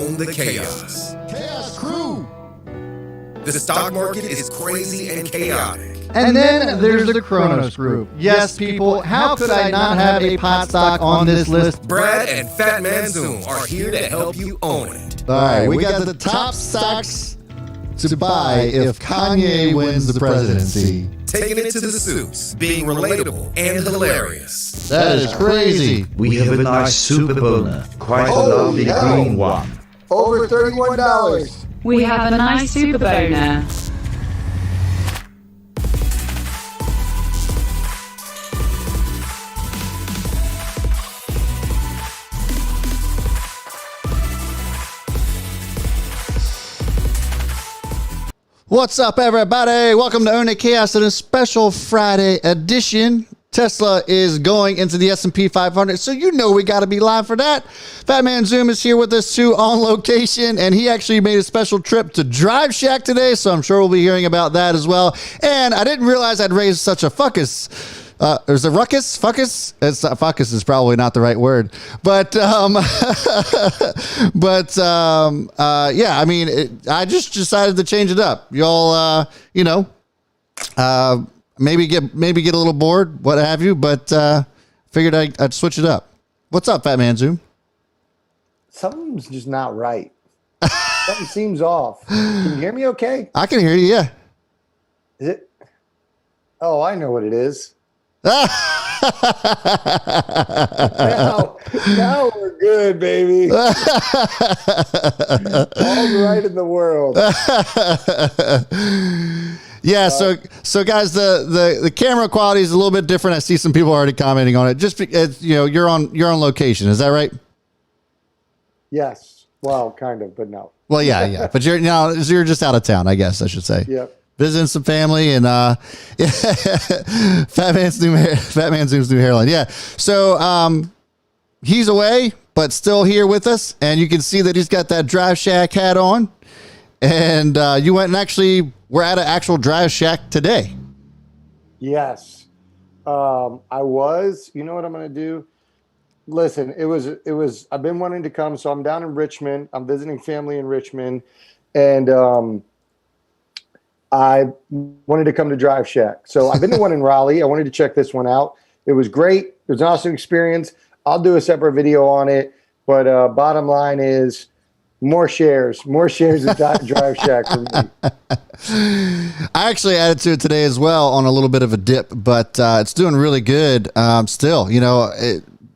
own the chaos. Chaos Crew. The stock market is crazy and chaotic. And then there's the Kronos Group. Yes, people, how could I not have a pot stock on this list? Brad and Fat Man Zoom are here to help you own it. All right, we got the top stocks to buy if Kanye wins the presidency. Taking it to the suits, being relatable and hilarious. That is crazy. We have a nice super boner, quite a lovely green one. Over $31. We have a nice super boner. What's up, everybody? Welcome to Own the Chaos in a special Friday edition. Tesla is going into the S&P 500, so you know we got to be live for that. Fat Man Zoom is here with us too on location, and he actually made a special trip to Drive Shack today, so I'm sure we'll be hearing about that as well. And I didn't realize I'd raised such a fuckus. There's a ruckus? Fuckus? Fuckus is probably not the right word. But, yeah, I mean, I just decided to change it up. Y'all, maybe get a little bored, what have you, but figured I'd switch it up. What's up, Fat Man Zoom? Something's just not right. Something seems off. Can you hear me okay? I can hear you, yeah. Is it? Oh, I know what it is. now we're good, baby. All right in the world. Yeah, so guys, the camera quality is a little bit different. I see some people already commenting on it. Just because, you're on location, is that right? Yes. Well, kind of, but no. Well, yeah. But you're just out of town, I guess I should say. Yep. Visiting some family and Fat Man Zoom's new hairline. Yeah. So he's away, but still here with us, and you can see that he's got that Drive Shack hat on. And you went and actually were at an actual Drive Shack today. Yes. I was. You know what I'm going to do? Listen, it was. I've been wanting to come, so I'm down in Richmond. I'm visiting family in Richmond, and I wanted to come to Drive Shack. So I've been to one in Raleigh. I wanted to check this one out. It was great. It was an awesome experience. I'll do a separate video on it. But bottom line is more shares at Drive Shack for me. I actually added to it today as well on a little bit of a dip, but it's doing really good still.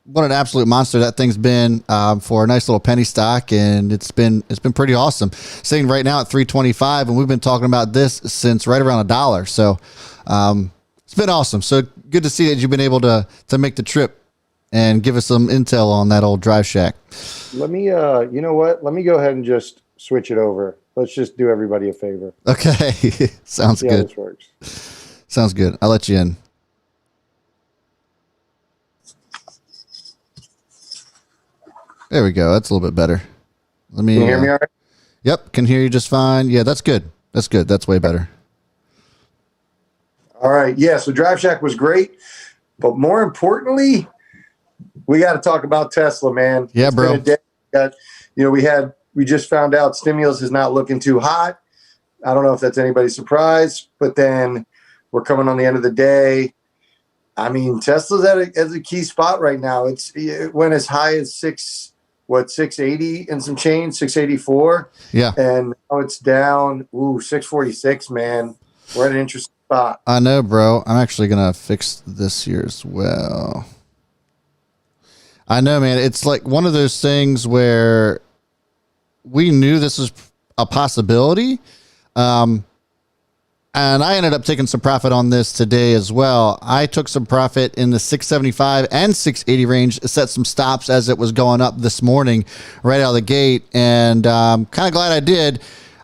What an absolute monster that thing's been for a nice little penny stock, and it's been pretty awesome. Sitting right now at 325, and we've been talking about this since right around $1. So it's been awesome. So good to see that you've been able to make the trip and give us some intel on that old Drive Shack. Let me, you know what? Let me go ahead and just switch it over. Let's just do everybody a favor. Okay, sounds See good. How this works. Sounds good. I'll let you in. There we go. That's a little bit better. Can you hear me all right? Yep, can hear you just fine. Yeah, that's good. That's good. That's way better. All right. Yeah, so Drive Shack was great. But more importantly, we got to talk about Tesla, man. Yeah, bro. We just found out stimulus is not looking too hot. I don't know if that's anybody's surprise, but then we're coming on the end of the day. I mean, Tesla's at a key spot right now. It went as high as 680 and some change, 684. Yeah. And now it's down, 646, man. We're at an interesting spot. I know, bro. I'm actually going to fix this here as well. I know, man. It's like one of those things where we knew this was a possibility. And I ended up taking some profit on this today as well. I took some profit in the 675 and 680 range, set some stops as it was going up this morning right out of the gate. And kind of glad I did.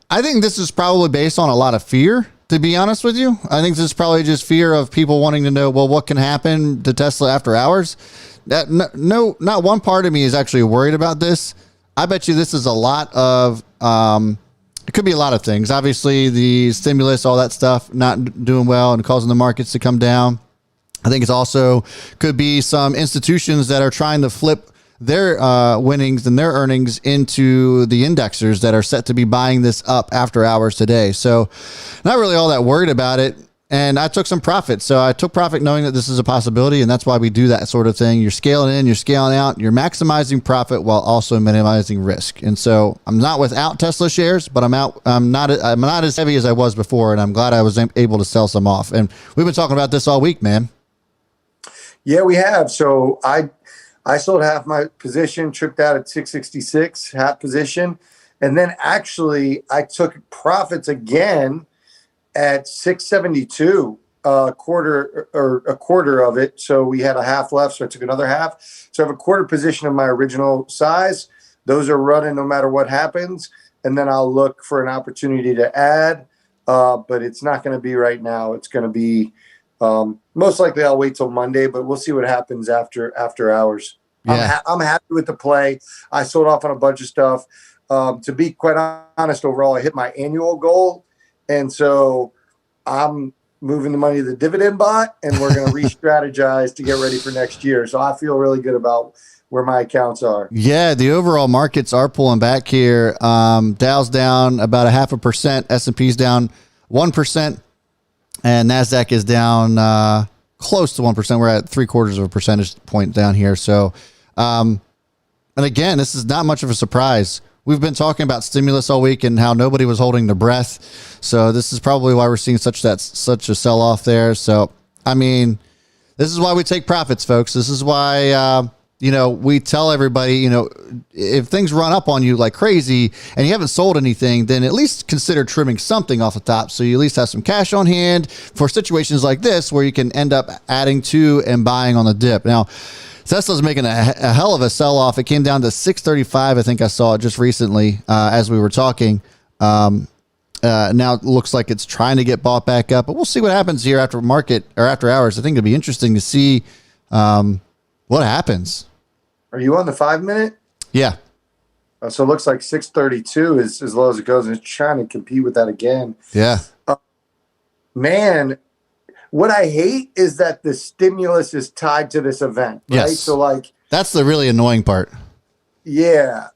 I think this is probably based on a lot of fear, to be honest with you. I think this is probably just fear of people wanting to know, well, what can happen to Tesla after hours? Not one part of me is actually worried about this. I bet you this is a lot of, it could be a lot of things. Obviously, the stimulus, all that stuff, not doing well and causing the markets to come down. I think it's also could be some institutions that are trying to flip their winnings and their earnings into the indexers that are set to be buying this up after hours today. So not really all that worried about it. And I took some profit. So I took profit knowing that this is a possibility. And that's why we do that sort of thing. You're scaling in, you're scaling out, you're maximizing profit while also minimizing risk. And so I'm not without Tesla shares, but I'm not as heavy as I was before. And I'm glad I was able to sell some off. And we've been talking about this all week, man. Yeah, we have. So I sold half my position, tripped out at 666, half position. And then actually I took profits again at 672, a quarter of it. So we had a half left. So I took another half. So I have a quarter position of my original size. Those are running no matter what happens. And then I'll look for an opportunity to add. But it's not going to be right now. It's going to be most likely I'll wait till Monday, but we'll see what happens after hours. Yeah. I'm happy with the play. I sold off on a bunch of stuff. To be quite honest, overall, I hit my annual goal. And so I'm moving the money to the dividend bot, and we're going to re-strategize to get ready for next year. So I feel really good about where my accounts are. Yeah, the overall markets are pulling back here. Dow's down about 0.5%. S&P's down 1%. And NASDAQ is down close to 1%. We're at 0.75 of a percentage point down here. So, and again, this is not much of a surprise. We've been talking about stimulus all week and how nobody was holding their breath. So this is probably why we're seeing such a sell-off there. So, I mean, this is why we take profits, folks. This is why, we tell everybody, if things run up on you like crazy and you haven't sold anything, then at least consider trimming something off the top. So you at least have some cash on hand for situations like this where you can end up adding to and buying on the dip. Now, Tesla's making a hell of a sell-off. It came down to 635. I think I saw it just recently as we were talking. Now it looks like it's trying to get bought back up, but we'll see what happens here after market or after hours. I think it'll be interesting to see what happens. Are you on the 5-minute? Yeah. So it looks like 632 is as low as it goes, and it's trying to compete with that again. Yeah. Man, what I hate is that the stimulus is tied to this event, right? Yes. So that's the really annoying part. Yeah.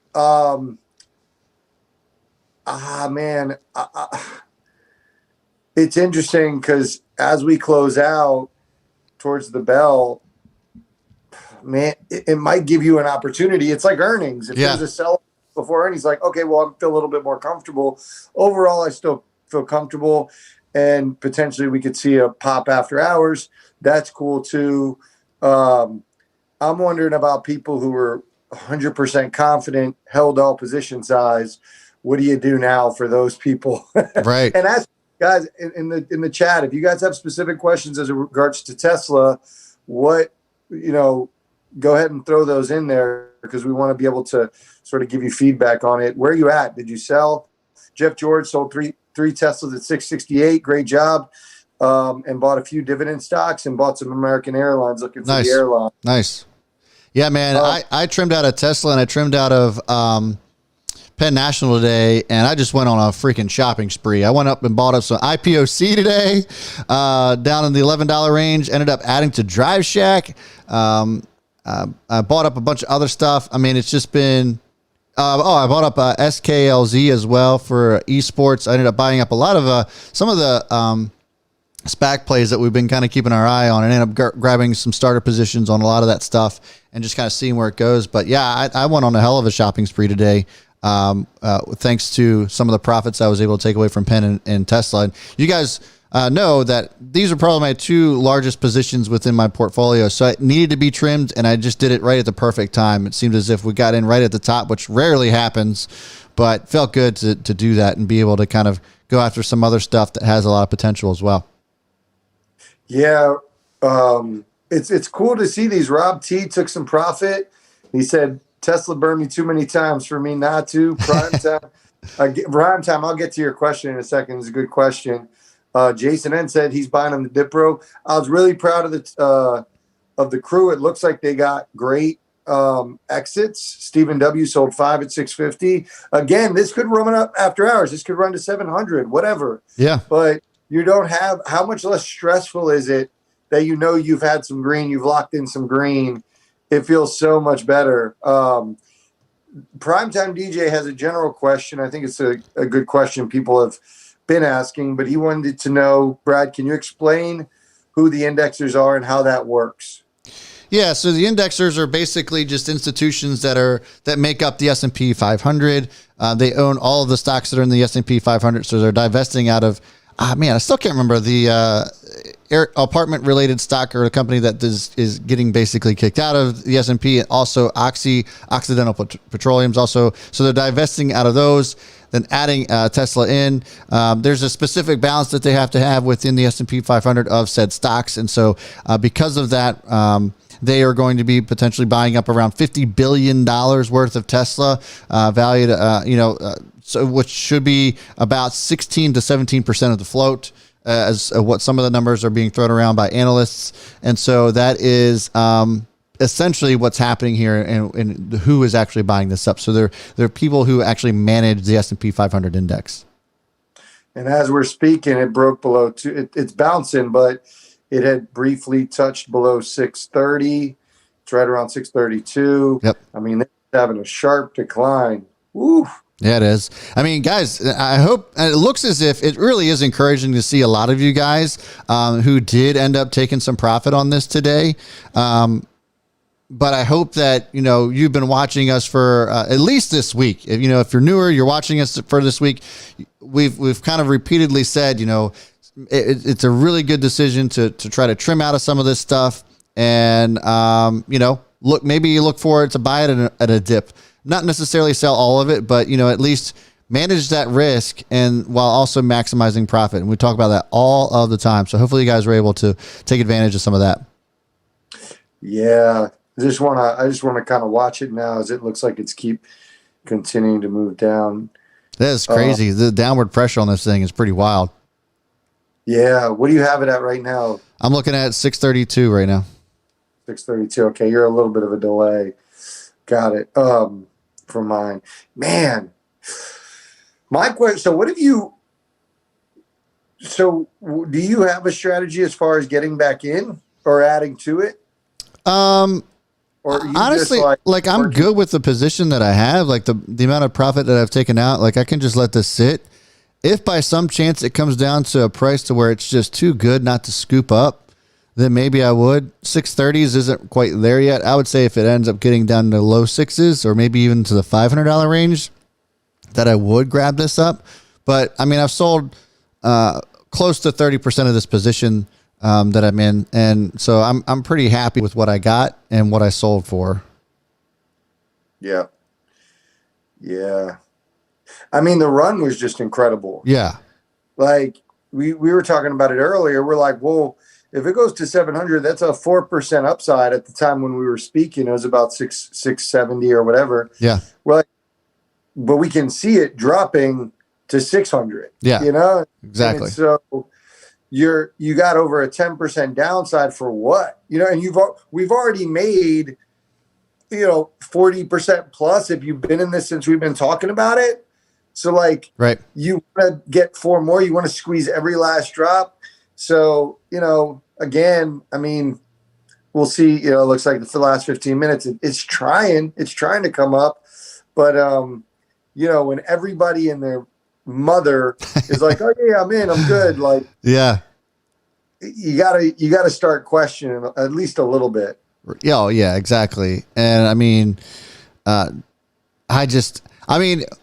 Man. It's interesting because as we close out towards the bell, man, it might give you an opportunity. It's like earnings. If there's a sell before earnings, like, okay, well, I feel a little bit more comfortable. Overall, I still feel comfortable. And potentially we could see a pop after hours. That's cool too. I'm wondering about people who are 100% confident, held all position size. What do you do now for those people? Right. And ask guys in the chat, if you guys have specific questions as regards to Tesla, go ahead and throw those in there because we want to be able to sort of give you feedback on it. Where are you at? Did you sell? Jeff George sold three Teslas at 668. Great job. And bought a few dividend stocks and bought some American Airlines looking for the airline. Nice. Yeah, man. I trimmed out of Tesla and I trimmed out of Penn National today, and I just went on a freaking shopping spree. I went up and bought up some IPOC today, down in the $11 range, ended up adding to Drive Shack. I bought up a bunch of other stuff. I mean, it's just been... I bought up SKLZ as well for esports. I ended up buying up a lot of some of the SPAC plays that we've been kind of keeping our eye on, and ended up grabbing some starter positions on a lot of that stuff and just kind of seeing where it goes. But yeah, I went on a hell of a shopping spree today, thanks to some of the profits I was able to take away from Penn and Tesla. And you guys know that these are probably my two largest positions within my portfolio. So it needed to be trimmed, and I just did it right at the perfect time. It seemed as if we got in right at the top, which rarely happens, but felt good to do that and be able to kind of go after some other stuff that has a lot of potential as well. Yeah. It's cool to see these. Rob T took some profit. He said, Tesla burned me too many times for me not to. Prime time. I'll get to your question in a second. It's a good question. Jason N said he's buying on the Dipro. I was really proud of the crew. It looks like they got great exits. Stephen W sold 5 at 650. Again, this could run up after hours. This could run to 700, whatever. Yeah. But you don't have, how much less stressful is it that you've had some green, you've locked in some green, It feels so much better. Primetime DJ has a general question. I think it's a good question people have been asking, but he wanted to know, Brad, can you explain who the indexers are and how that works? Yeah, so the indexers are basically just institutions that make up the S&P 500. They own all of the stocks that are in the S&P 500, so they're divesting out of. I still can't remember the apartment-related stock or a company that is getting basically kicked out of the S&P. And also Occidental Petroleum's also, so they're divesting out of those. Then adding Tesla in. There's a specific balance that they have to have within the S&P 500 of said stocks, and so because of that. They are going to be potentially buying up around $50 billion worth of Tesla, valued, so which should be about 16 to 17% of the float, as what some of the numbers are being thrown around by analysts. And so that is essentially what's happening here, and who is actually buying this up. So they're people who actually manage the S&P 500 index. And as we're speaking, it broke below two. It's bouncing, but it had briefly touched below 630. It's right around 632. Yep. I mean, they're having a sharp decline. Woo. Yeah, it is. I mean, guys, I hope it looks as if it really is encouraging to see a lot of you guys who did end up taking some profit on this today. But I hope that, you've been watching us for at least this week. If you're newer, you're watching us for this week. We've kind of repeatedly said, it's a really good decision to try to trim out of some of this stuff, and maybe you look forward to buy it at a dip, not necessarily sell all of it, but at least manage that risk, and while also maximizing profit. And we talk about that all of the time. So hopefully you guys were able to take advantage of some of that. Yeah, I just want to kind of watch it now, as it looks like it's continuing to move down. That is crazy. The downward pressure on this thing is pretty wild. Yeah. What do you have it at right now? I'm looking at 632 right now. 632. Okay. You're a little bit of a delay. Got it. For mine, man, my question. So do you have a strategy as far as getting back in or adding to it? Or honestly, I'm good with the position that I have, like the amount of profit that I've taken out. Like, I can just let this sit. If by some chance it comes down to a price to where it's just too good not to scoop up, then maybe I would. 630s isn't quite there yet. I would say if it ends up getting down to low sixes, or maybe even to the $500 range, that I would grab this up. But I mean, I've sold close to 30% of this position that I'm in, and so I'm pretty happy with what I got and what I sold for. Yeah. I mean, the run was just incredible. Yeah. Like we were talking about it earlier. We're like, well, if it goes to 700, that's a 4% upside. At the time when we were speaking, it was about 670 or whatever. Yeah. We're like, but we can see it dropping to 600. Yeah. Exactly. And so you got over a 10% downside for what? And we've already made 40% plus if you've been in this since we've been talking about it. So right. You want to get 4 more, you want to squeeze every last drop. So, again, I mean, we'll see, it looks like for the last 15 minutes, it's trying to come up, but, when everybody and their mother is like, oh yeah, I'm in, I'm good. Like, yeah, you gotta start questioning at least a little bit. Oh yeah, exactly. And I mean,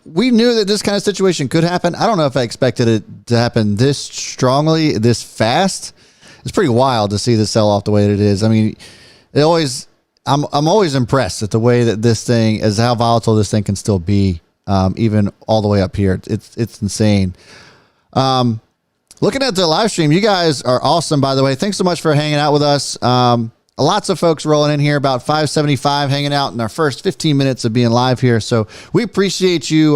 we knew that this kind of situation could happen. I don't know if I expected it to happen this strongly, this fast. It's pretty wild to see this sell off the way that it is. I mean, I'm always impressed at the way that this thing is, how volatile this thing can still be, even all the way up here. It's insane. Looking at the live stream, you guys are awesome, by the way. Thanks so much for hanging out with us. Lots of folks rolling in here, about 575 hanging out in our first 15 minutes of being live here. So we appreciate you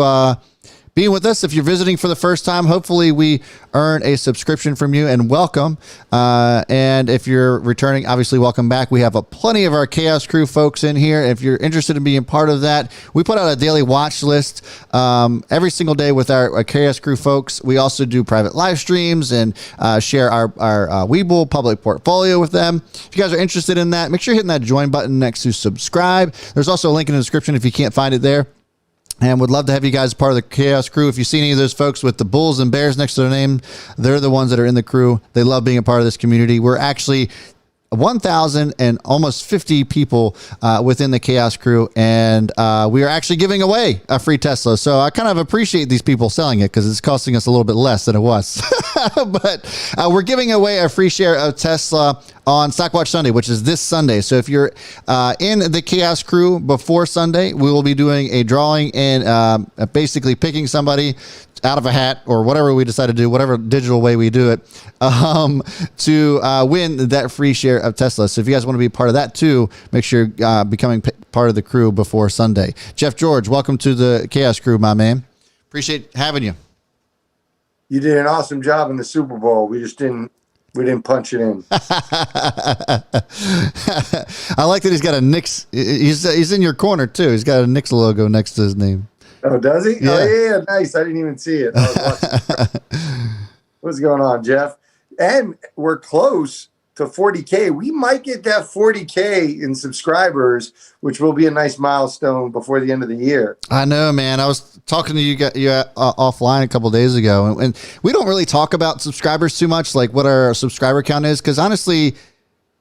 being with us. If you're visiting for the first time, hopefully we earn a subscription from you, and welcome. And if you're returning, obviously welcome back. We have plenty of our Chaos Crew folks in here. If you're interested in being part of that, we put out a daily watch list every single day with our Chaos Crew folks. We also do private live streams and share our Webull public portfolio with them. If you guys are interested in that, make sure you're hitting that join button next to subscribe. There's also a link in the description if you can't find it there. And would love to have you guys part of the Chaos Crew. If you see any of those folks with the bulls and bears next to their name, they're the ones that are in the crew. They love being a part of this community. We're actually 1,000 and almost 50 people within the Chaos Crew, and we are actually giving away a free Tesla. So I kind of appreciate these people selling it because it's costing us a little bit less than it was. But we're giving away a free share of Tesla on Stockwatch Sunday, which is this Sunday. So if you're in the Chaos Crew before Sunday, we will be doing a drawing and basically picking somebody out of a hat or whatever we decide to do, whatever digital way we do it, to win that free share of Tesla. So if you guys want to be part of that too, make sure you're becoming part of the crew before Sunday. Jeff George, welcome to the Chaos Crew, my man. Appreciate having you. You did an awesome job in the Super Bowl. We didn't punch it in. I like that he's got a Knicks. He's in your corner too. He's got a Knicks logo next to his name. Oh, does he? Yeah. Oh, yeah, nice. I didn't even see it. I was watching. What's going on, Jeff? And we're close to 40K. We might get that 40K in subscribers, which will be a nice milestone before the end of the year. I know, man. I was talking to you offline a couple of days ago, and we don't really talk about subscribers too much, like what our subscriber count is, because honestly,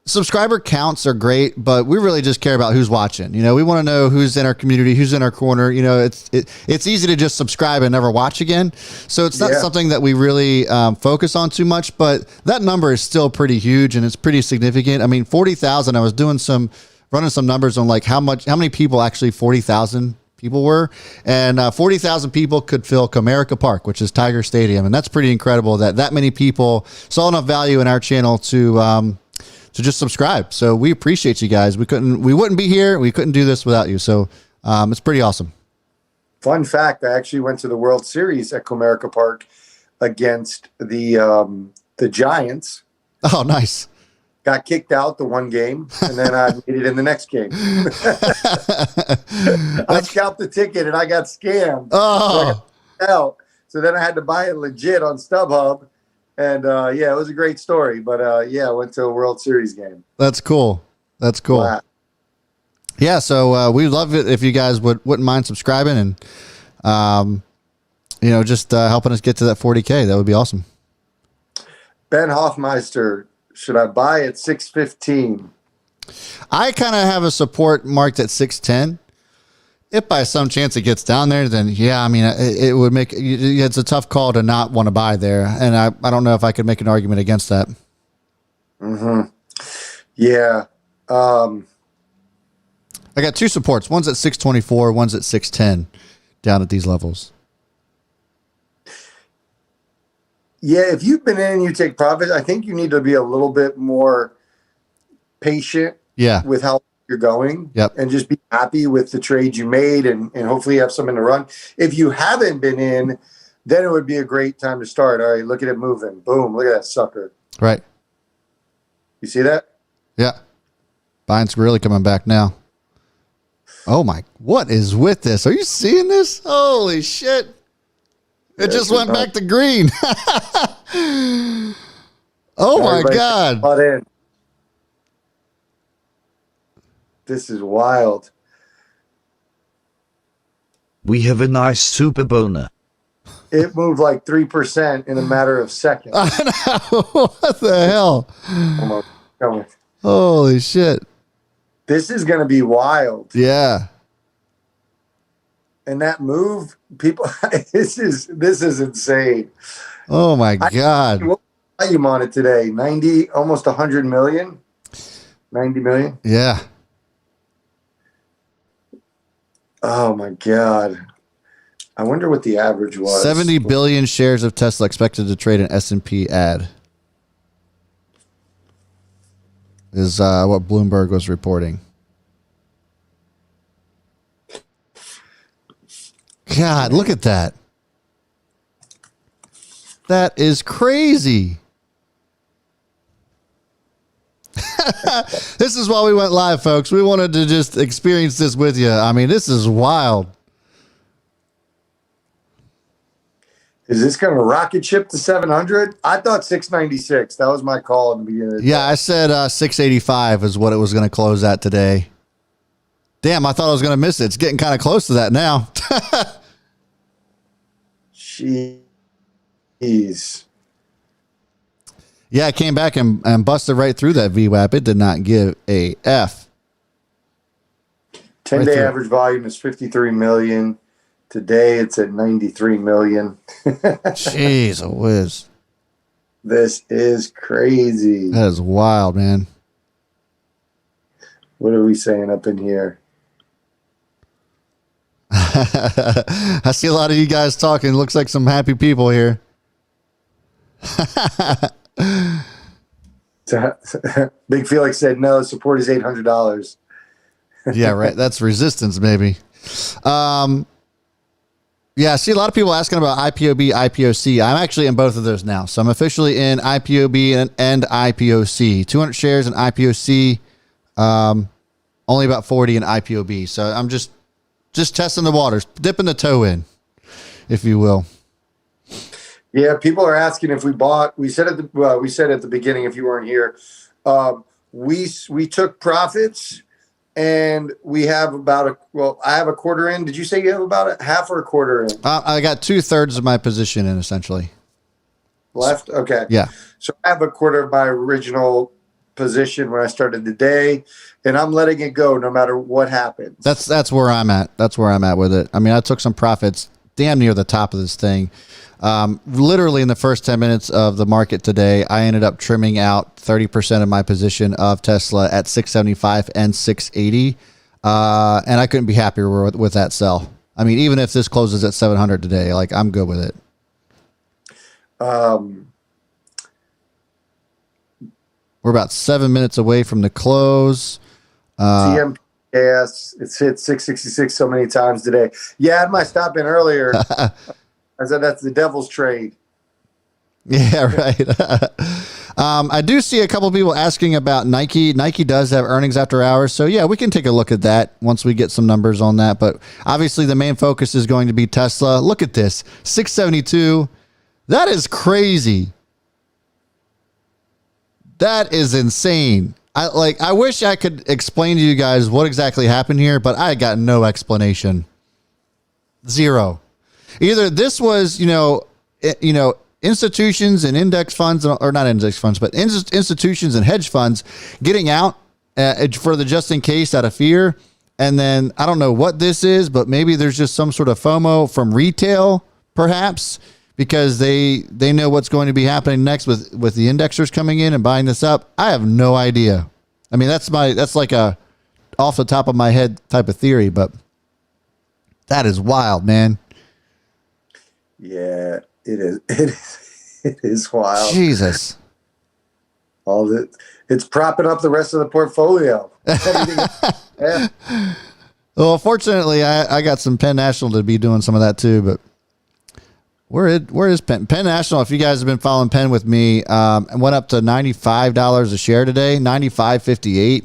subscriber counts are great, but we really just care about who's watching. You know, we want to know who's in our community, who's in our corner. You know, it's easy to just subscribe and never watch again. So it's not something that we really focus on too much, but that number is still pretty huge and it's pretty significant. I mean, 40,000, I was running some numbers on like how many people actually 40,000 people were, and 40,000 people could fill Comerica Park, which is Tiger Stadium. And that's pretty incredible that many people saw enough value in our channel to just subscribe. So we appreciate you guys. We wouldn't be here. We couldn't do this without you. So it's pretty awesome. Fun fact, I actually went to the World Series at Comerica Park against the Giants. Oh, nice. Got kicked out the one game, and then I made it in the next game. I scalped the ticket, and I got scammed. Oh. So then I had to buy it legit on StubHub. And it was a great story. But I went to a World Series game. That's cool. Wow. Yeah, so we'd love it if you guys wouldn't mind subscribing and just helping us get to that 40K. That would be awesome. Ben Hoffmeister, should I buy at 615? I kind of have a support marked at 610. If by some chance it gets down there, then yeah, I mean, it would make it's a tough call to not want to buy there. And I don't know if I could make an argument against that. Mm-hmm. Yeah. I got two supports. One's at 624, one's at 610 down at these levels. Yeah, if you've been in and you take profits, I think you need to be a little bit more patient with how you're going. Yep. And just be happy with the trade you made and hopefully you have something to run. If you haven't been in, then it would be a great time to start. All right, look at it moving. Boom, look at that sucker. Right. You see that? Yeah. Buying's really coming back now. Oh my, what is with this? Are you seeing this? Holy shit. It just went back to green. Oh my God. Bought in. This is wild. We have a nice super boner. It moved like 3% in a matter of seconds. I know. What the hell? Come on. Holy shit. This is going to be wild. Yeah. And that move, people, this is insane. Oh my God. What volume on it today? 90, almost 100 million? 90 million? Yeah. Oh my God. I wonder what the average was. 70 billion shares of Tesla expected to trade in S&P ad is what Bloomberg was reporting. God, look at that. That is crazy. This is why we went live, folks. We wanted to just experience this with you. I mean, this is wild. Is this going to rocket ship to 700? I thought 696. That was my call in the beginning of the day. I said 685 is what it was going to close at today. Damn, I thought I was going to miss it. It's getting kind of close to that now. Jeez. Yeah, it came back and busted right through that VWAP. It did not give a F. 10-day average volume is 53 million. Today it's at 93 million. Jeez, a whiz. This is crazy. That is wild, man. What are we saying up in here? I see a lot of you guys talking. Looks like some happy people here. Big Felix said no. Support is $800. Yeah, right. That's resistance, maybe. Yeah, I see a lot of people asking about IPOB, IPOC. I'm actually in both of those now. So I'm officially in IPOB and IPOC. 200 shares in IPOC, only about 40 in IPOB. So I'm just testing the waters, dipping the toe in, if you will. Yeah, people are asking if we bought. We said at the beginning, if you weren't here, we took profits. And we have I have a quarter in. Did you say you have about a half or a quarter in? I got 2/3 of my position in, essentially. Left? Okay. Yeah. So I have a quarter of my original position when I started the day, and I'm letting it go no matter what happens. That's where I'm at. That's where I'm at with it. I mean, I took some profits damn near the top of this thing. Literally in the first 10 minutes of the market today, I ended up trimming out 30% of my position of Tesla at 675 and 680. And I couldn't be happier with that sell. I mean, even if this closes at 700 today, like, I'm good with it. We're about 7 minutes away from the close. TMPS, it's hit 666 so many times today. Yeah, I had my stop in earlier. I said that's the devil's trade. Yeah, right. I do see a couple of people asking about Nike. Nike does have earnings after hours. So, yeah, we can take a look at that once we get some numbers on that. But obviously the main focus is going to be Tesla. Look at this, 672. That is crazy. That is insane. I wish I could explain to you guys what exactly happened here, but I got no explanation. Zero. Either this was, institutions and index funds, or not index funds, but institutions and hedge funds getting out for the just in case out of fear. And then I don't know what this is, but maybe there's just some sort of FOMO from retail, perhaps, because they know what's going to be happening next with the indexers coming in and buying this up. I have no idea. I mean, that's like a off the top of my head type of theory, but that is wild, man. Yeah, it is. It is wild. Jesus. It's propping up the rest of the portfolio. Yeah. Well, fortunately, I got some Penn National to be doing some of that too, but where is Penn National? If you guys have been following Penn with me, it went up to $95 a share today, $95.58.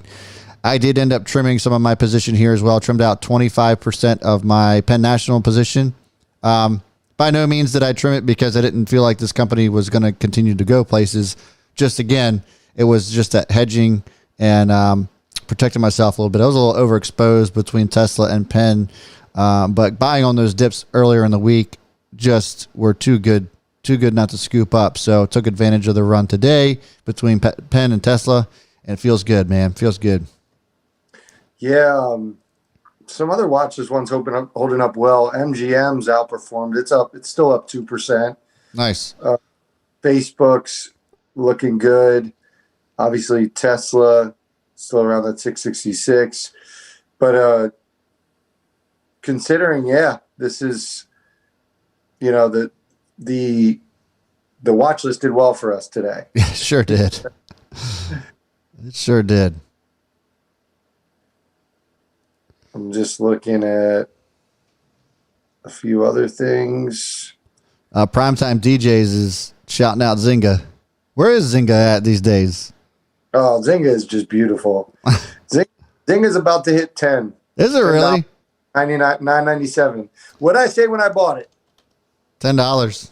I did end up trimming some of my position here as well. Trimmed out 25% of my Penn National position. By no means did I trim it because I didn't feel like this company was going to continue to go places. Just again, it was just that hedging and protecting myself a little bit. I was a little overexposed between Tesla and Penn, but buying on those dips earlier in the week just were too good not to scoop up. So took advantage of the run today between Penn and Tesla, and it feels good, man. Feels good. Yeah. Some other watches ones holding up well. MGM's outperformed. It's still up 2%. Nice. Facebook's looking good. Obviously Tesla still around that 666. But considering, this is the watch list did well for us today. It sure did. It sure did. I'm just looking at a few other things. Primetime DJs is shouting out Zynga. Where is Zynga at these days? Oh, Zynga is just beautiful. Zynga's about to hit 10. Is it really? $9.97. What did I say when I bought it? $10.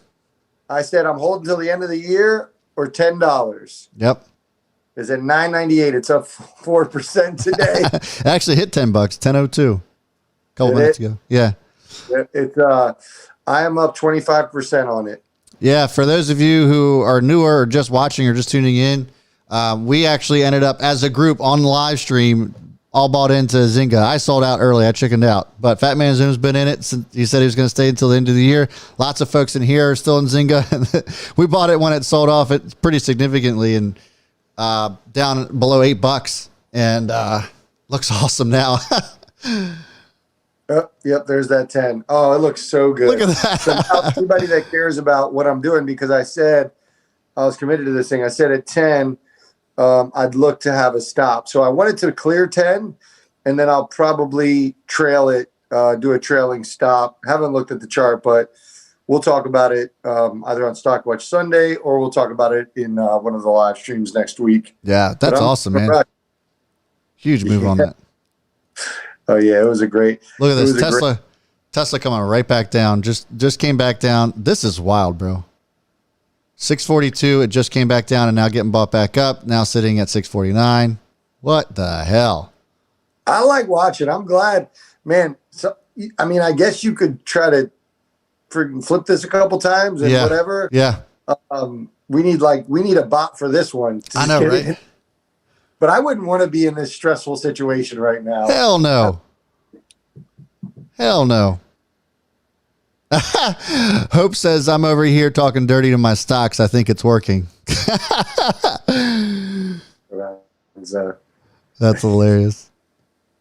I said I'm holding till the end of the year or $10. Yep. Is at $9.98. It's up 4% today. It actually hit $10, 10.02. A couple minutes ago. Yeah. It's I am up 25% on it. Yeah, for those of you who are newer or just watching or just tuning in, we actually ended up as a group on the live stream all bought into Zynga. I sold out early. I chickened out. But Fat Man Zoom's been in it since he said he was going to stay until the end of the year. Lots of folks in here are still in Zynga. We bought it when it sold off it pretty significantly and down below $8 and looks awesome now. Oh, yep, there's that 10. Oh, it looks so good. Look at that. So now anybody that cares about what I'm doing, because I said I was committed to this thing. I said at 10, I'd look to have a stop. So I wanted to clear 10, and then I'll probably trail it, do a trailing stop. Haven't looked at the chart, but we'll talk about it either on Stock Watch Sunday or we'll talk about it in one of the live streams next week. Yeah, that's awesome, man. Huge move on that. Oh yeah, it was a great. Look at this Tesla coming right back down. Just came back down. This is wild, bro. 642. It just came back down and now getting bought back up. Now sitting at 649. What the hell? I like watching. I'm glad, man. So I mean, I guess you could try to freaking flip this a couple times and whatever. Yeah. We need a bot for this one. I know, right? But I wouldn't want to be in this stressful situation right now. Hell no. Hell no. Hope says I'm over here talking dirty to my stocks. I think it's working. That's hilarious.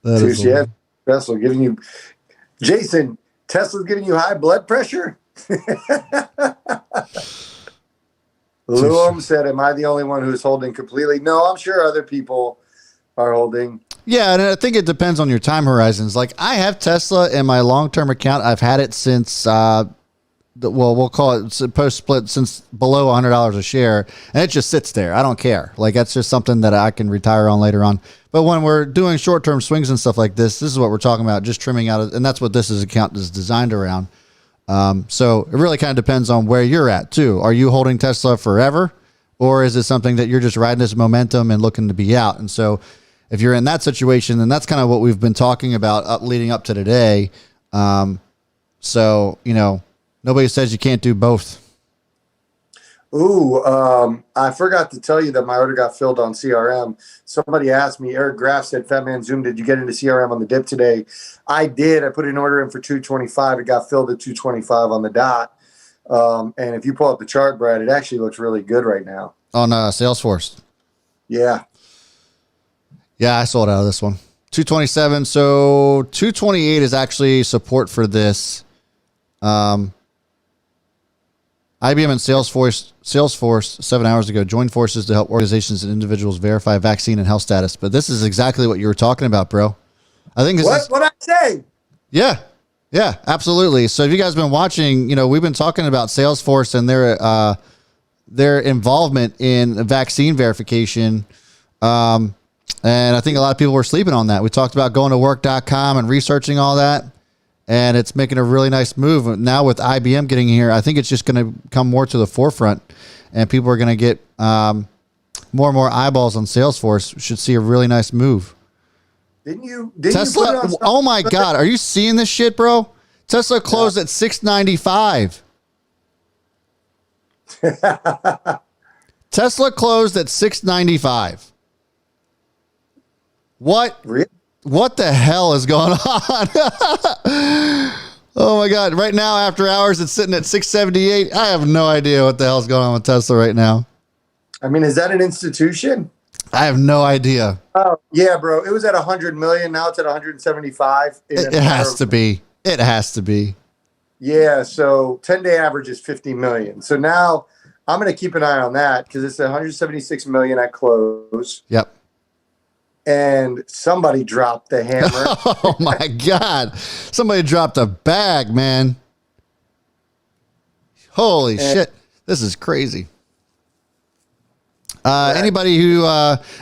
That is hilarious. Tesla giving you, Jason, Tesla's giving you high blood pressure? Luum said, am I the only one who's holding completely? No, I'm sure other people are holding. Yeah, and I think it depends on your time horizons. Like, I have Tesla in my long-term account. I've had it since, we'll call it post-split, since below $100 a share, and it just sits there. I don't care. Like, that's just something that I can retire on later on. But when we're doing short-term swings and stuff like this is what we're talking about, just trimming out, and that's what this account is designed around. So it really kind of depends on where you're at too. Are you holding Tesla forever, or is it something that you're just riding this momentum and looking to be out? And so if you're in that situation, then that's kind of what we've been talking about leading up to today. So, nobody says you can't do both. Ooh, I forgot to tell you that my order got filled on CRM. Somebody asked me, Eric Graff said, Fat Man Zoom, did you get into CRM on the dip today? I did. I put an order in for 225. It got filled at 225 on the dot. And if you pull up the chart, Brad, it actually looks really good right now. On Salesforce. Yeah. Yeah, I sold out of this one. 227. So 228 is actually support for this. IBM and Salesforce 7 hours ago joined forces to help organizations and individuals verify vaccine and health status. But this is exactly what you were talking about, bro. I think this is what I say. Yeah, absolutely. So if you guys have been watching, we've been talking about Salesforce and their involvement in vaccine verification. And I think a lot of people were sleeping on that. We talked about going to work.com and researching all that. And it's making a really nice move. Now with IBM getting here, I think it's just going to come more to the forefront. And people are going to get more and more eyeballs on Salesforce. Should see a really nice move. Didn't you Tesla? put it on Oh my God. Are you seeing this shit, bro? Tesla closed at $6.95. Tesla closed at $6.95. What? Really? What the hell is going on? Oh my God. Right now, after hours, it's sitting at 678. I have no idea what the hell's going on with Tesla right now. I mean, is that an institution? I have no idea. Oh, yeah, bro. It was at 100 million. Now it's at 175. It has to be. It has to be. Yeah. So 10-day average is 50 million. So now I'm going to keep an eye on that because it's 176 million at close. Yep. And somebody dropped the hammer. Oh my God. Somebody dropped a bag, man. Holy shit. This is crazy. Anybody who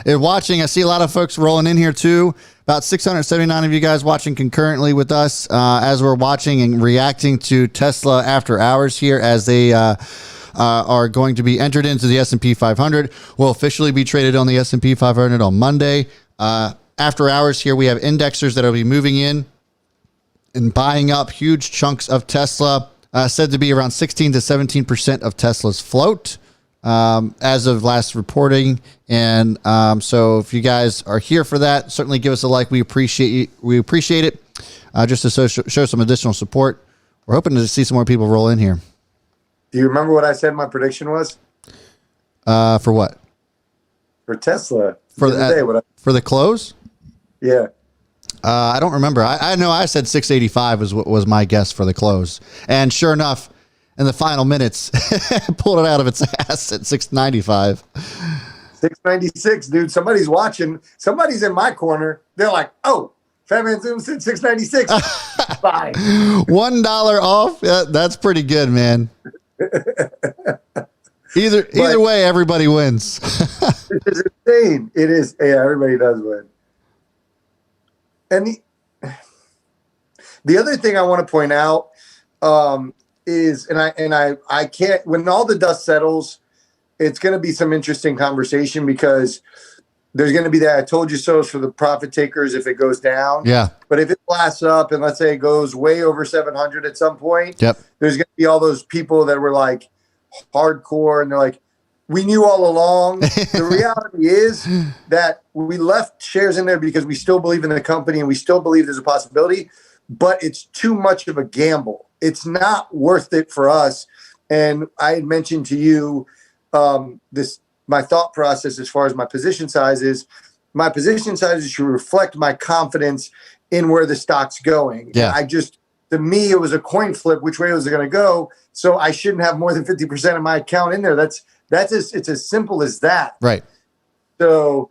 is watching, I see a lot of folks rolling in here too. About 679 of you guys watching concurrently with us as we're watching and reacting to Tesla after hours here as they are going to be entered into the S&P 500. Will officially be traded on the S&P 500 on Monday. After hours here, we have indexers that will be moving in and buying up huge chunks of Tesla, said to be around 16 to 17% of Tesla's float. As of last reporting. And so if you guys are here for that, certainly give us a like. We appreciate it. Just to show some additional support. We're hoping to see some more people roll in here. Do you remember what I said my prediction was? For what? For Tesla. For the close? Yeah. I don't remember. I know I said 685 was my guess for the close. And sure enough, in the final minutes, pulled it out of its ass at 695. 696, dude. Somebody's watching. Somebody's in my corner. They're like, oh, Fat Man Zoom said 696. Bye. $1 off? Yeah, that's pretty good, man. Either way, everybody wins. It is insane. It is. Yeah, everybody does win. And the other thing I want to point out is, and I can't, when all the dust settles, it's going to be some interesting conversation because there's going to be that I told you so for the profit takers if it goes down. Yeah. But if it blasts up and let's say it goes way over 700 at some point, yep, there's going to be all those people that were like hardcore and they're like, we knew all along. The reality is that we left shares in there because we still believe in the company and we still believe there's a possibility, but it's too much of a gamble. It's not worth it for us. And I had mentioned to you my thought process as far as my position sizes. My position sizes should reflect my confidence in where the stock's going. Yeah. To me, it was a coin flip. Which way was it going to go? So I shouldn't have more than 50% of my account in there. It's as simple as that. Right. So,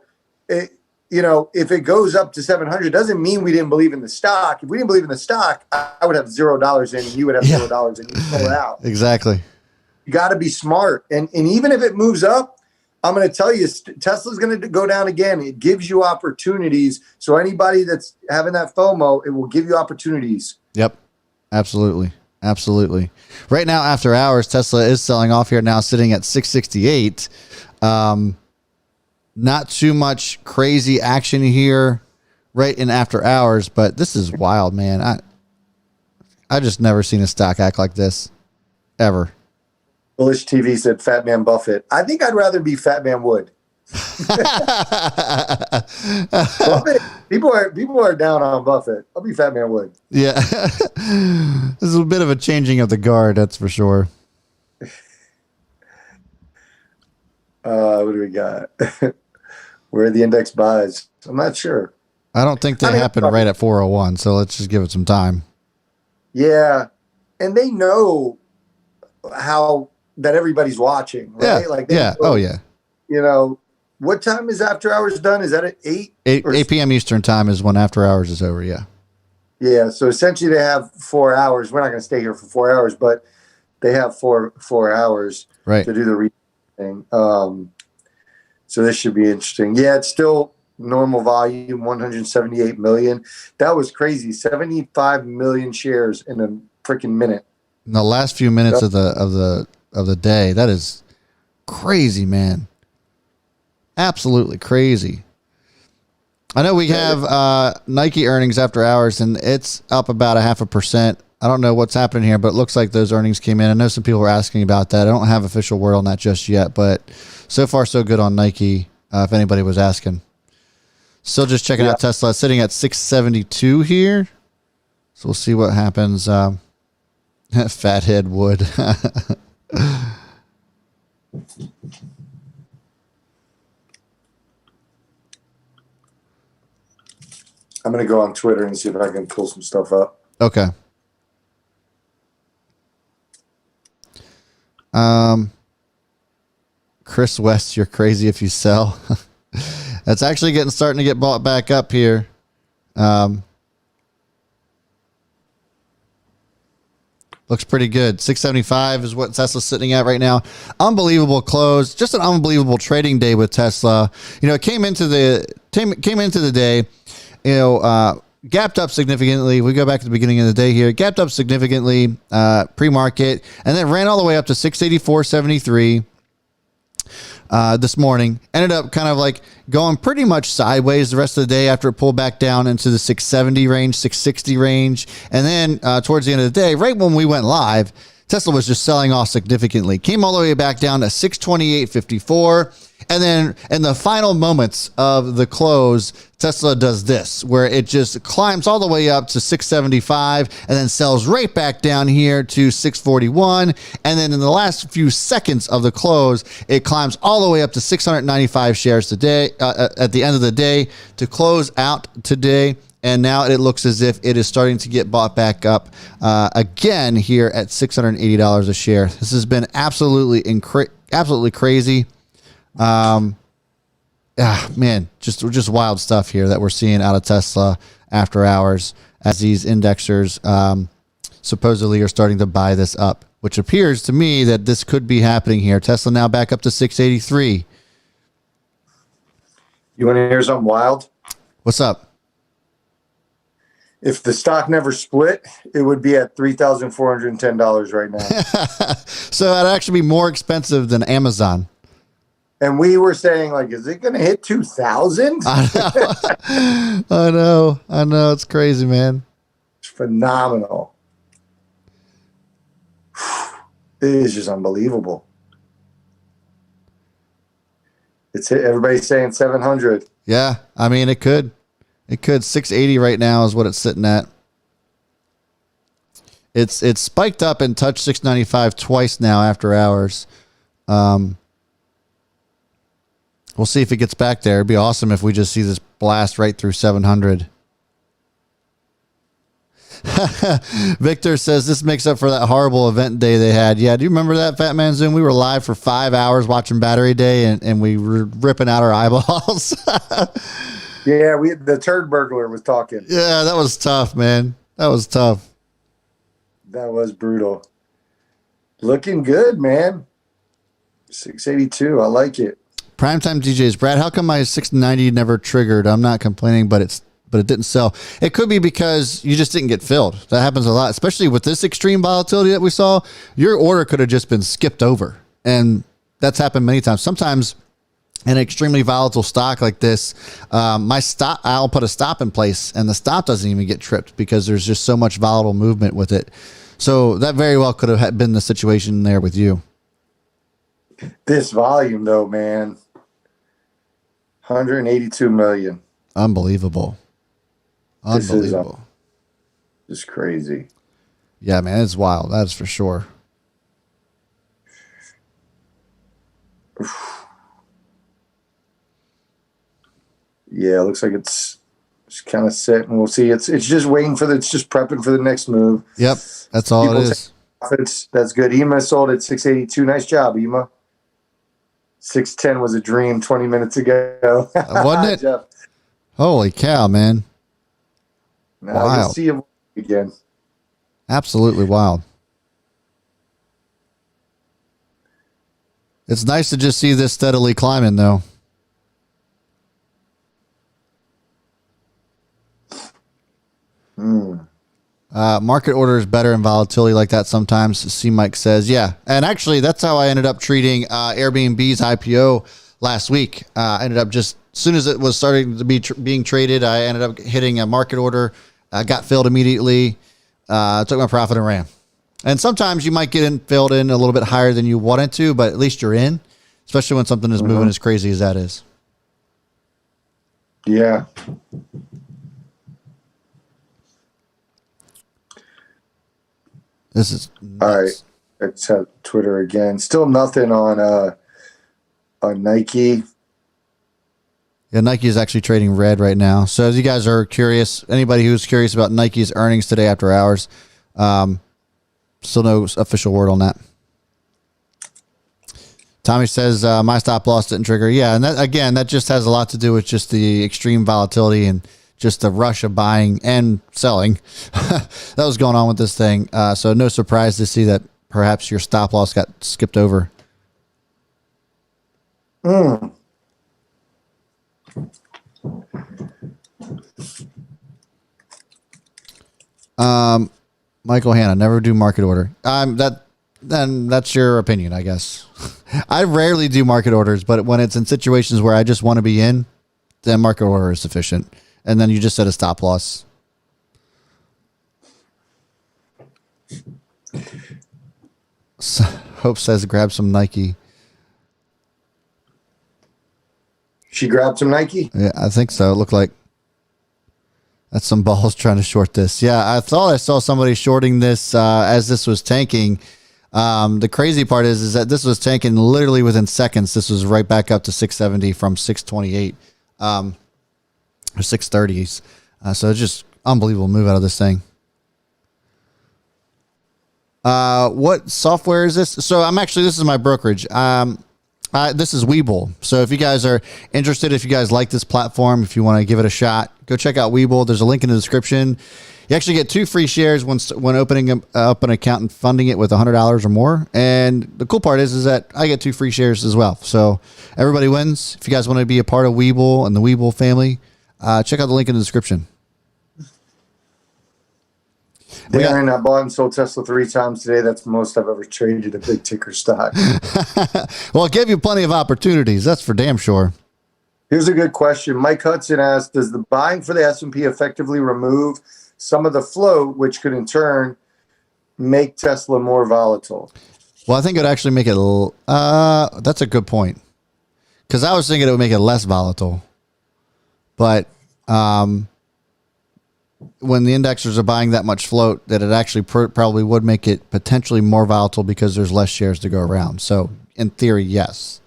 if it goes up to 700, doesn't mean we didn't believe in the stock. If we didn't believe in the stock, I would have $0 in, and you would have $0 in. You pull it out. Exactly. You got to be smart, and even if it moves up, I'm going to tell you, Tesla's going to go down again. It gives you opportunities. So anybody that's having that FOMO, it will give you opportunities. Yep. Absolutely. Absolutely. Right now, after hours, Tesla is selling off here now, sitting at 668. Not too much crazy action here right in after hours, but this is wild, man. I just never seen a stock act like this ever. Bullish TV said Fat Man Buffett. I think I'd rather be Fat Man Wood. Buffett, people are down on Buffett. I'll be Fat Man Wood. Yeah. This is a bit of a changing of the guard, that's for sure. What do we got? Where are the index buys? I'm not sure. I don't think they happen right at 401, so let's just give it some time. Yeah. And they know that everybody's watching, right? Yeah. Oh, yeah. What time is after hours done? Is that at 8? 8 p.m. Eastern time is when after hours is over, yeah. Yeah, so essentially they have 4 hours. We're not going to stay here for 4 hours, but they have four hours right to do the thing. So this should be interesting. Yeah, it's still normal volume, 178 million. That was crazy. 75 million shares in a freaking minute. In the last few minutes of the day. That is crazy, man. Absolutely crazy. I know we have Nike earnings after hours, and it's up about 0.5%. I don't know what's happening here, but it looks like those earnings came in. I know some people were asking about that. I don't have official word on that just yet, but so far so good on Nike, if anybody was asking. Still just checking out Tesla. Sitting at 672 here. So we'll see what happens. Fathead Wood. I'm going to go on Twitter and see if I can pull some stuff up. Okay. Chris West, you're crazy if you sell. That's actually starting to get bought back up here. Looks Looks pretty good. 675 is what Tesla's sitting at right now. Unbelievable close. Just an unbelievable trading day with Tesla. You know, it came into the day, gapped up significantly. We go back to the beginning of the day here. Gapped up significantly pre-market, and then ran all the way up to 684.73 this morning. Ended up kind of like going pretty much sideways the rest of the day after it pulled back down into the 670 range, 660 range. And then towards the end of the day, right when we went live, Tesla was just selling off significantly. Came all the way back down to 628.54. And then in the final moments of the close, Tesla does this, where it just climbs all the way up to 675 and then sells right back down here to 641. And then in the last few seconds of the close, it climbs all the way up to 695 shares today at the end of the day to close out today. And now it looks as if it is starting to get bought back up again here at $680 a share. This has been absolutely crazy. Man, just wild stuff here that we're seeing out of Tesla after hours as these indexers supposedly are starting to buy this up, which appears to me that this could be happening here. Tesla now back up to 683. You want to hear something wild? What's up? If the stock never split, it would be at $3,410 right now. So it'd actually be more expensive than Amazon. And we were saying, like, is it going to hit 2,000? I know. It's crazy, man. It's phenomenal. It is just unbelievable. Everybody's saying 700. Yeah, I mean, it could. 680 right now is what it's sitting at. It's spiked up and touched 695 twice now after hours. We'll see if it gets back there. It'd be awesome if we just see this blast right through 700. Victor says this makes up for that horrible event day they had. Yeah, do you remember that, Fat Man Zoom? We were live for 5 hours watching Battery Day, and we were ripping out our eyeballs. Yeah, the turd burglar was talking. Yeah, that was tough, man. That was tough. That was brutal. Looking good, man. 682. I like it. Primetime DJs. Brad, how come my 690 never triggered? I'm not complaining, but it didn't sell. It could be because you just didn't get filled. That happens a lot, especially with this extreme volatility that we saw. Your order could have just been skipped over, and that's happened many times. Sometimes in an extremely volatile stock like this, I'll put a stop in place, and the stop doesn't even get tripped because there's just so much volatile movement with it. So that very well could have been the situation there with you. This volume, though, man, 182 million. Unbelievable. This is just crazy. Yeah, man, it's wild. That's for sure. Yeah, it looks like it's just kind of set, and we'll see. It's just waiting it's just prepping for the next move. Yep, that's all People it is. Profits. That's good. EMA sold at 682. Nice job, EMA. 610 was a dream 20 minutes ago. Wasn't it? Jeff. Holy cow, man. Now Wild. you'll see him again. Absolutely wild. It's nice to just see this steadily climbing, though. Market order is better in volatility like that sometimes, C. Mike says. Yeah, and actually, that's how I ended up treating Airbnb's IPO last week. I ended up just, as soon as it was starting to be being traded, I ended up hitting a market order, got filled immediately, took my profit and ran. And sometimes you might get filled in a little bit higher than you wanted to, but at least you're in, especially when something is moving as crazy as that is. Yeah. This is nuts. All right. Let's have Twitter again. Still nothing on Nike. Yeah, Nike is actually trading red right now. So as you guys are curious, anybody who's curious about Nike's earnings today after hours, still no official word on that. Tommy says my stop loss didn't trigger. Yeah, and that just has a lot to do with just the extreme volatility and just the rush of buying and selling that was going on with this thing. So no surprise to see that perhaps your stop loss got skipped over. Michael Hanna, never do market order. Then that's your opinion, I guess. I rarely do market orders, but when it's in situations where I just want to be in, then market order is sufficient. And then you just set a stop loss. So, Hope says grab some Nike. She grabbed some Nike? Yeah, I think so. It looked like that's some balls trying to short this. Yeah, I thought I saw somebody shorting this as this was tanking. The crazy part is that this was tanking literally within seconds. This was right back up to 670 from 628 or 630s. So it's just unbelievable move out of this thing. What software is this? So this is my brokerage. This is Webull. So if you guys are interested, if you guys like this platform, if you want to give it a shot, go check out Webull. There's a link in the description. You actually get 2 free shares when opening up an account and funding it with $100 or more. And the cool part is that I get 2 free shares as well. So everybody wins. If you guys want to be a part of Webull and the Webull family, check out the link in the description. Darren, I bought and sold Tesla 3 times today. That's the most I've ever traded a big ticker stock. Well, it gave you plenty of opportunities. That's for damn sure. Here's a good question. Mike Hudson asked, does the buying for the S&P effectively remove some of the float, which could in turn make Tesla more volatile? Well, I think it would actually make it that's a good point. Because I was thinking it would make it less volatile. But when the indexers are buying that much float, that it actually probably would make it potentially more volatile because there's less shares to go around. So in theory, yes,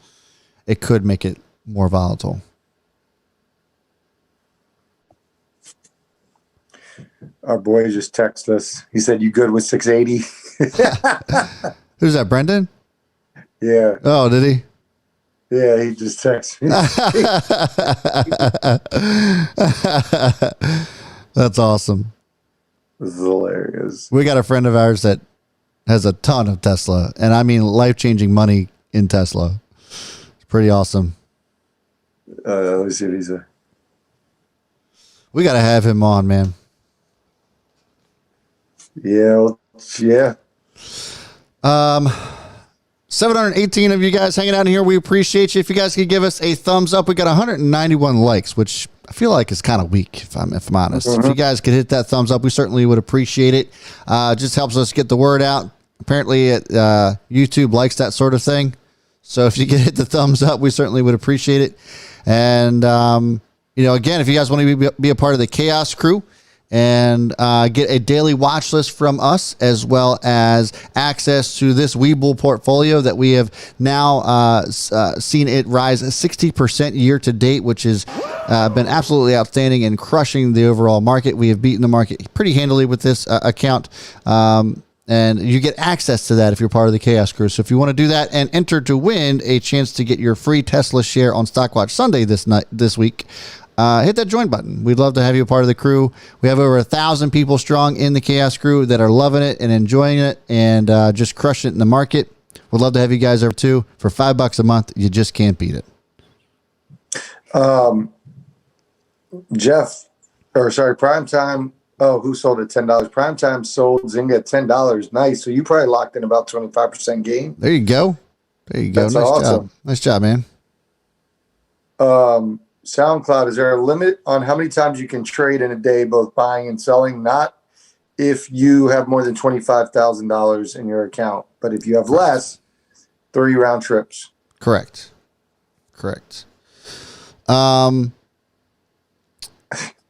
it could make it more volatile. Our boy just texted us. He said, you good with 680? Who's that, Brendan? Yeah. Oh, did he? Yeah, he just texted me. That's awesome. This is hilarious. We got a friend of ours that has a ton of Tesla, and I mean life-changing money in Tesla. It's pretty awesome. Let me see what he's We got to have him on, man. Yeah. 718 of you guys hanging out here. We appreciate you. If you guys could give us a thumbs up, we got 191 likes, which I feel like is kind of weak, if I'm honest. If you guys could hit that thumbs up, we certainly would appreciate it. Just helps us get the word out. Apparently, YouTube likes that sort of thing. So if you could hit the thumbs up, we certainly would appreciate it. And, again, if you guys want to be a part of the Chaos Crew and get a daily watch list from us, as well as access to this Webull portfolio that we have now seen it rise 60% year to date, which has been absolutely outstanding and crushing the overall market. We have beaten the market pretty handily with this account. And you get access to that if you're part of the Chaos Crew. So if you want to do that and enter to win a chance to get your free Tesla share on Stockwatch Sunday this week, hit that join button. We'd love to have you a part of the crew. We have over 1,000 people strong in the Chaos Crew that are loving it and enjoying it and just crushing it in the market. We'd love to have you guys over too. For $5 a month, you just can't beat it. Primetime. Oh, who sold at $10? Primetime sold Zynga at $10. Nice. So you probably locked in about 25% gain. There you go. That's nice awesome. job. Nice job, man. SoundCloud, is there a limit on how many times you can trade in a day, both buying and selling? Not if you have more than $25,000 in your account, but if you have less, 3 round trips. Correct.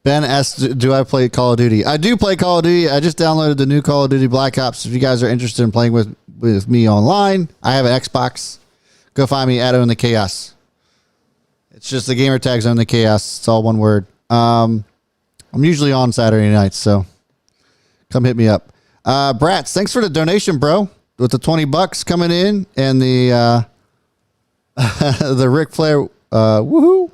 Ben asked, do I play Call of Duty? I do play Call of Duty. I just downloaded the new Call of Duty Black Ops. If you guys are interested in playing with me online, I have an Xbox. Go find me at Own the Chaos. It's just the gamer tags Own the Chaos. It's all one word. I'm usually on Saturday nights, so come hit me up. Bratz, thanks for the donation, bro. With the $20 coming in and the the Ric Flair woohoo.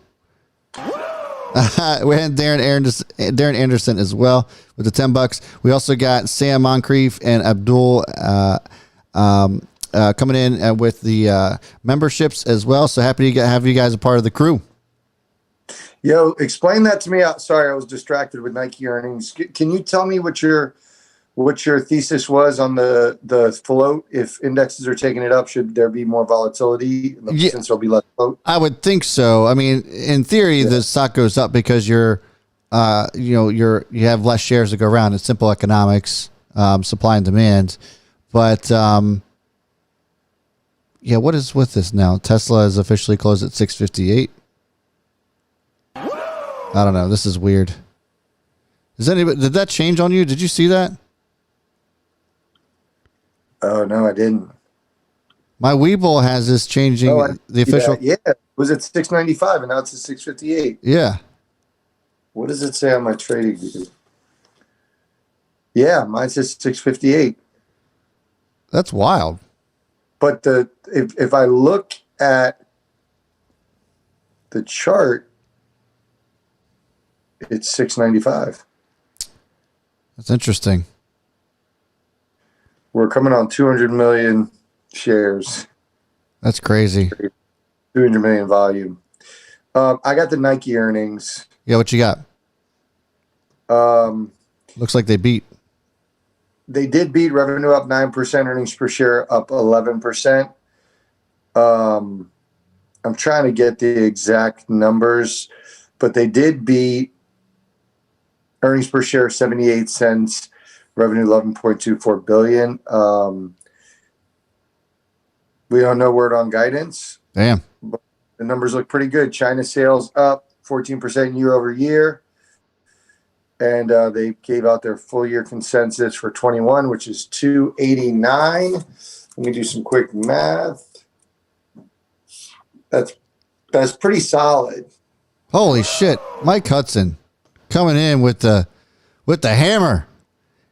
We had Darren Anderson as well with the $10. We also got Sam Moncrief and Abdul coming in with the memberships as well. So happy to have you guys a part of the crew. Yo, explain that to me. Sorry, I was distracted with Nike earnings. Can you tell me what your thesis was on the float? If indexes are taking it up, should there be more volatility since there'll be less float? I would think so. I mean, in theory, the stock goes up because you have less shares to go around. It's simple economics, supply and demand. But what is with this now? Tesla is officially closed at 658. I don't know. This is weird. Did that change on you? Did you see that? Oh no, I didn't. My Webull has this changing the official. Yeah, it was at 695 and now it's at 658. Yeah. What does it say on my trading view? Yeah, mine says 658. That's wild. But if I look at the chart, it's 695. That's interesting. We're coming on 200 million shares. That's crazy. 200 million volume. I got the Nike earnings. Yeah, what you got? Looks like they beat. They did beat. Revenue up 9%, earnings per share up 11%. I'm trying to get the exact numbers, but they did beat. Earnings per share 78 cents, revenue 11.24 billion. We don't know word on guidance. Damn. But the numbers look pretty good. China sales up 14% year over year. And they gave out their full year consensus for 21, which is 289. Let me do some quick math. That's pretty solid. Holy shit. Mike Hudson coming in with the hammer.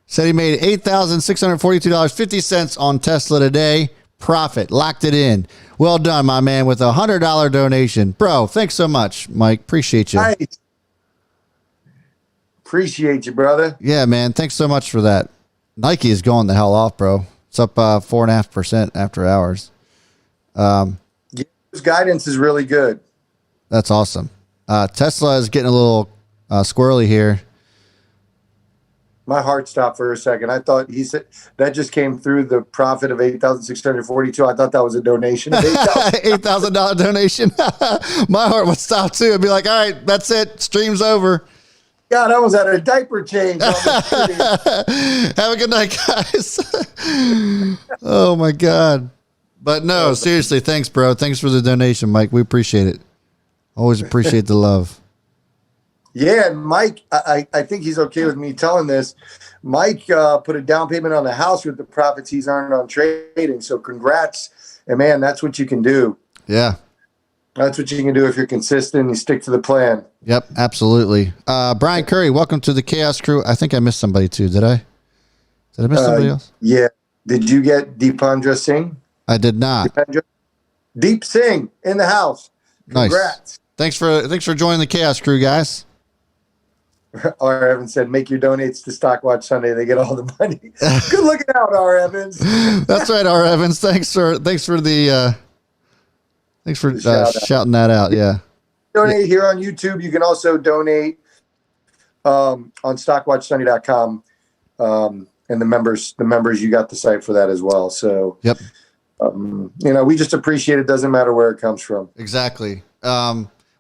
Said he made $8,642.50 on Tesla today. Profit. Locked it in. Well done, my man, with a $100 donation. Bro, thanks so much, Mike. Appreciate you. Nice. Appreciate you, brother. Yeah, man. Thanks so much for that. Nike is going the hell off, bro. It's up 4.5% after hours. His guidance is really good. That's awesome. Tesla is getting a little squirrely here. My heart stopped for a second. I thought he said that just came through the profit of 8,642. I thought that was a donation of $8,000 donation. My heart would stop too. I'd be like, all right, that's it. Stream's over. God, I was at a diaper change. Have a good night, guys. Oh my God. But no, seriously, thanks, bro. Thanks for the donation, Mike. We appreciate it. Always appreciate the love. Yeah, Mike, I think he's okay with me telling this. Mike put a down payment on the house with the profits he's earned on trading. So congrats. And man, that's what you can do. Yeah. That's what you can do if you're consistent and you stick to the plan. Yep, absolutely. Brian Curry, welcome to the Chaos Crew. I think I missed somebody too. Did I? Did I miss somebody else? Yeah. Did you get Deepandra Singh? I did not. Deep Singh in the house. Congrats. Nice. Thanks for joining the Chaos Crew, guys. R. Evans said, make your donates to Stockwatch Sunday. They get all the money. Good looking out, R. Evans. That's right, R. Evans. Thanks for shouting that out. Yeah. Donate here on YouTube. You can also donate on stockwatchsunday.com. And the members, you got the site for that as well. So, yep. We just appreciate it. Doesn't matter where it comes from. Exactly.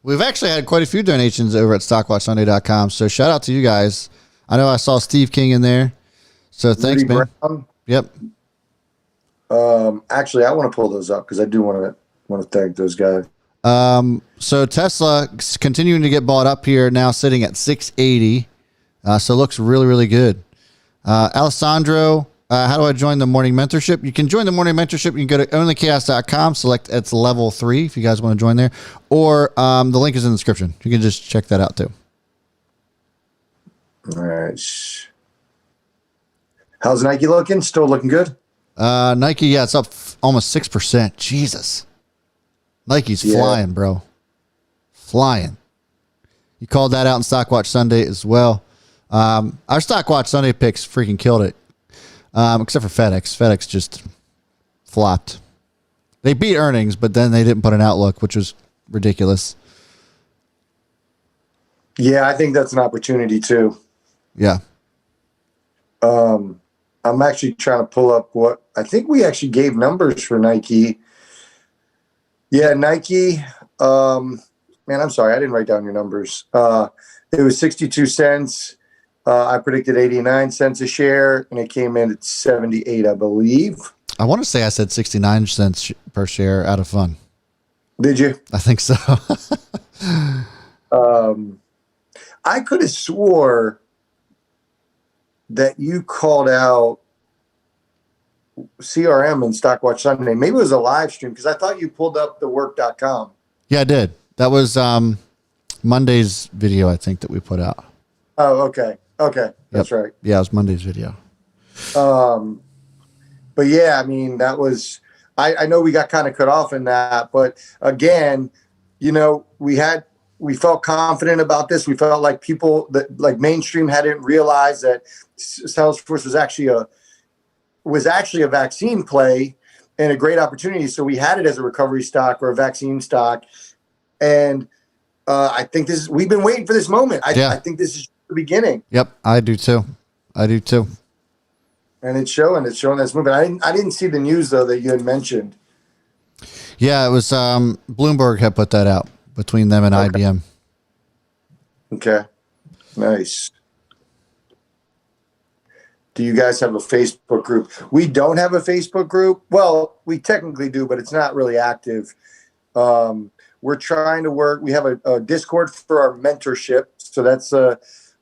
We've actually had quite a few donations over at stockwatchsunday.com. So shout out to you guys. I know I saw Steve King in there. So thanks, man. Brown. Yep. Actually, I want to pull those up because I do want to thank those guys. So Tesla continuing to get bought up here, now sitting at 680. So it looks really, really good. Alessandro, how do I join the morning mentorship? You can join the morning mentorship. You can go to onlychaos.com, select it's level 3 if you guys want to join there, or the link is in the description. You can just check that out too. All right. How's Nike looking? Still looking good? Nike, yeah, it's up almost 6%. Jesus. Nike's flying, bro. Flying. You called that out in Stock Watch Sunday as well. Our Stock Watch Sunday picks freaking killed it, except for FedEx. FedEx just flopped. They beat earnings, but then they didn't put an outlook, which was ridiculous. Yeah, I think that's an opportunity too. Yeah. I'm actually trying to pull up what I think we actually gave numbers for Nike. Yeah, Nike. Man, I'm sorry, I didn't write down your numbers. It was 62 cents. I predicted 89 cents a share, and it came in at 78, I believe. I want to say I said 69 cents per share out of fun. Did you? I think so. I could have swore that you called out CRM and Stockwatch Sunday. Maybe it was a live stream because I thought you pulled up the work.com. Yeah, I did. That was Monday's video, I think, that we put out. Oh, okay. Okay. That's right. Yeah, it was Monday's video. But yeah, I mean, that was, I know we got kind of cut off in that, but again, you know, we felt confident about this. We felt like people that like mainstream hadn't realized that Salesforce was actually a vaccine play and a great opportunity. So we had it as a recovery stock or a vaccine stock. And I think we've been waiting for this moment. I think this is the beginning. Yep. I do too. And it's showing this movement. I didn't see the news though that you had mentioned. Yeah, it was Bloomberg had put that out between them and IBM. Okay. Nice. Do you guys have a Facebook group? We don't have a Facebook group. Well, we technically do, but it's not really active. We're trying to work. We have a Discord for our mentorship. So that's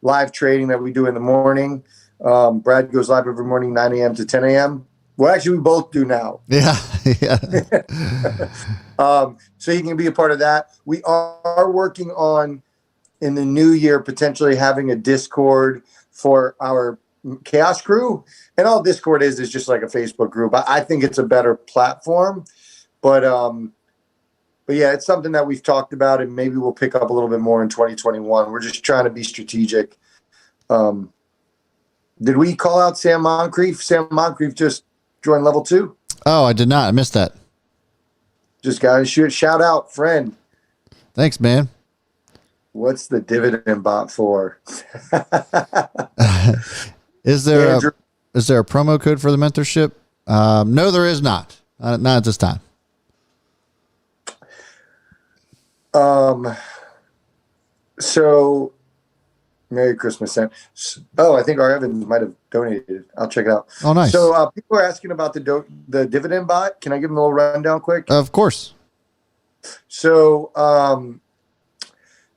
live trading that we do in the morning. Brad goes live every morning, 9 a.m. to 10 a.m. Well, actually, we both do now. Yeah. So you can be a part of that. We are working on, in the new year, potentially having a Discord for our Chaos crew. And all Discord is just like a Facebook group. I think it's a better platform. But yeah, it's something that we've talked about, and maybe we'll pick up a little bit more in 2021. We're just trying to be strategic. Did we call out Sam Moncrief? Sam Moncrief just joined level 2. Oh, I did not. I missed that. Just got to shout out, friend. Thanks, man. What's the dividend bot for? Is there a promo code for the mentorship? No, there is not. Not at this time. So Merry Christmas, Sam. Oh, I think our Evans might have donated. I'll check it out. Oh, nice. So people are asking about the dividend bot. Can I give them a little rundown quick? Of course. So,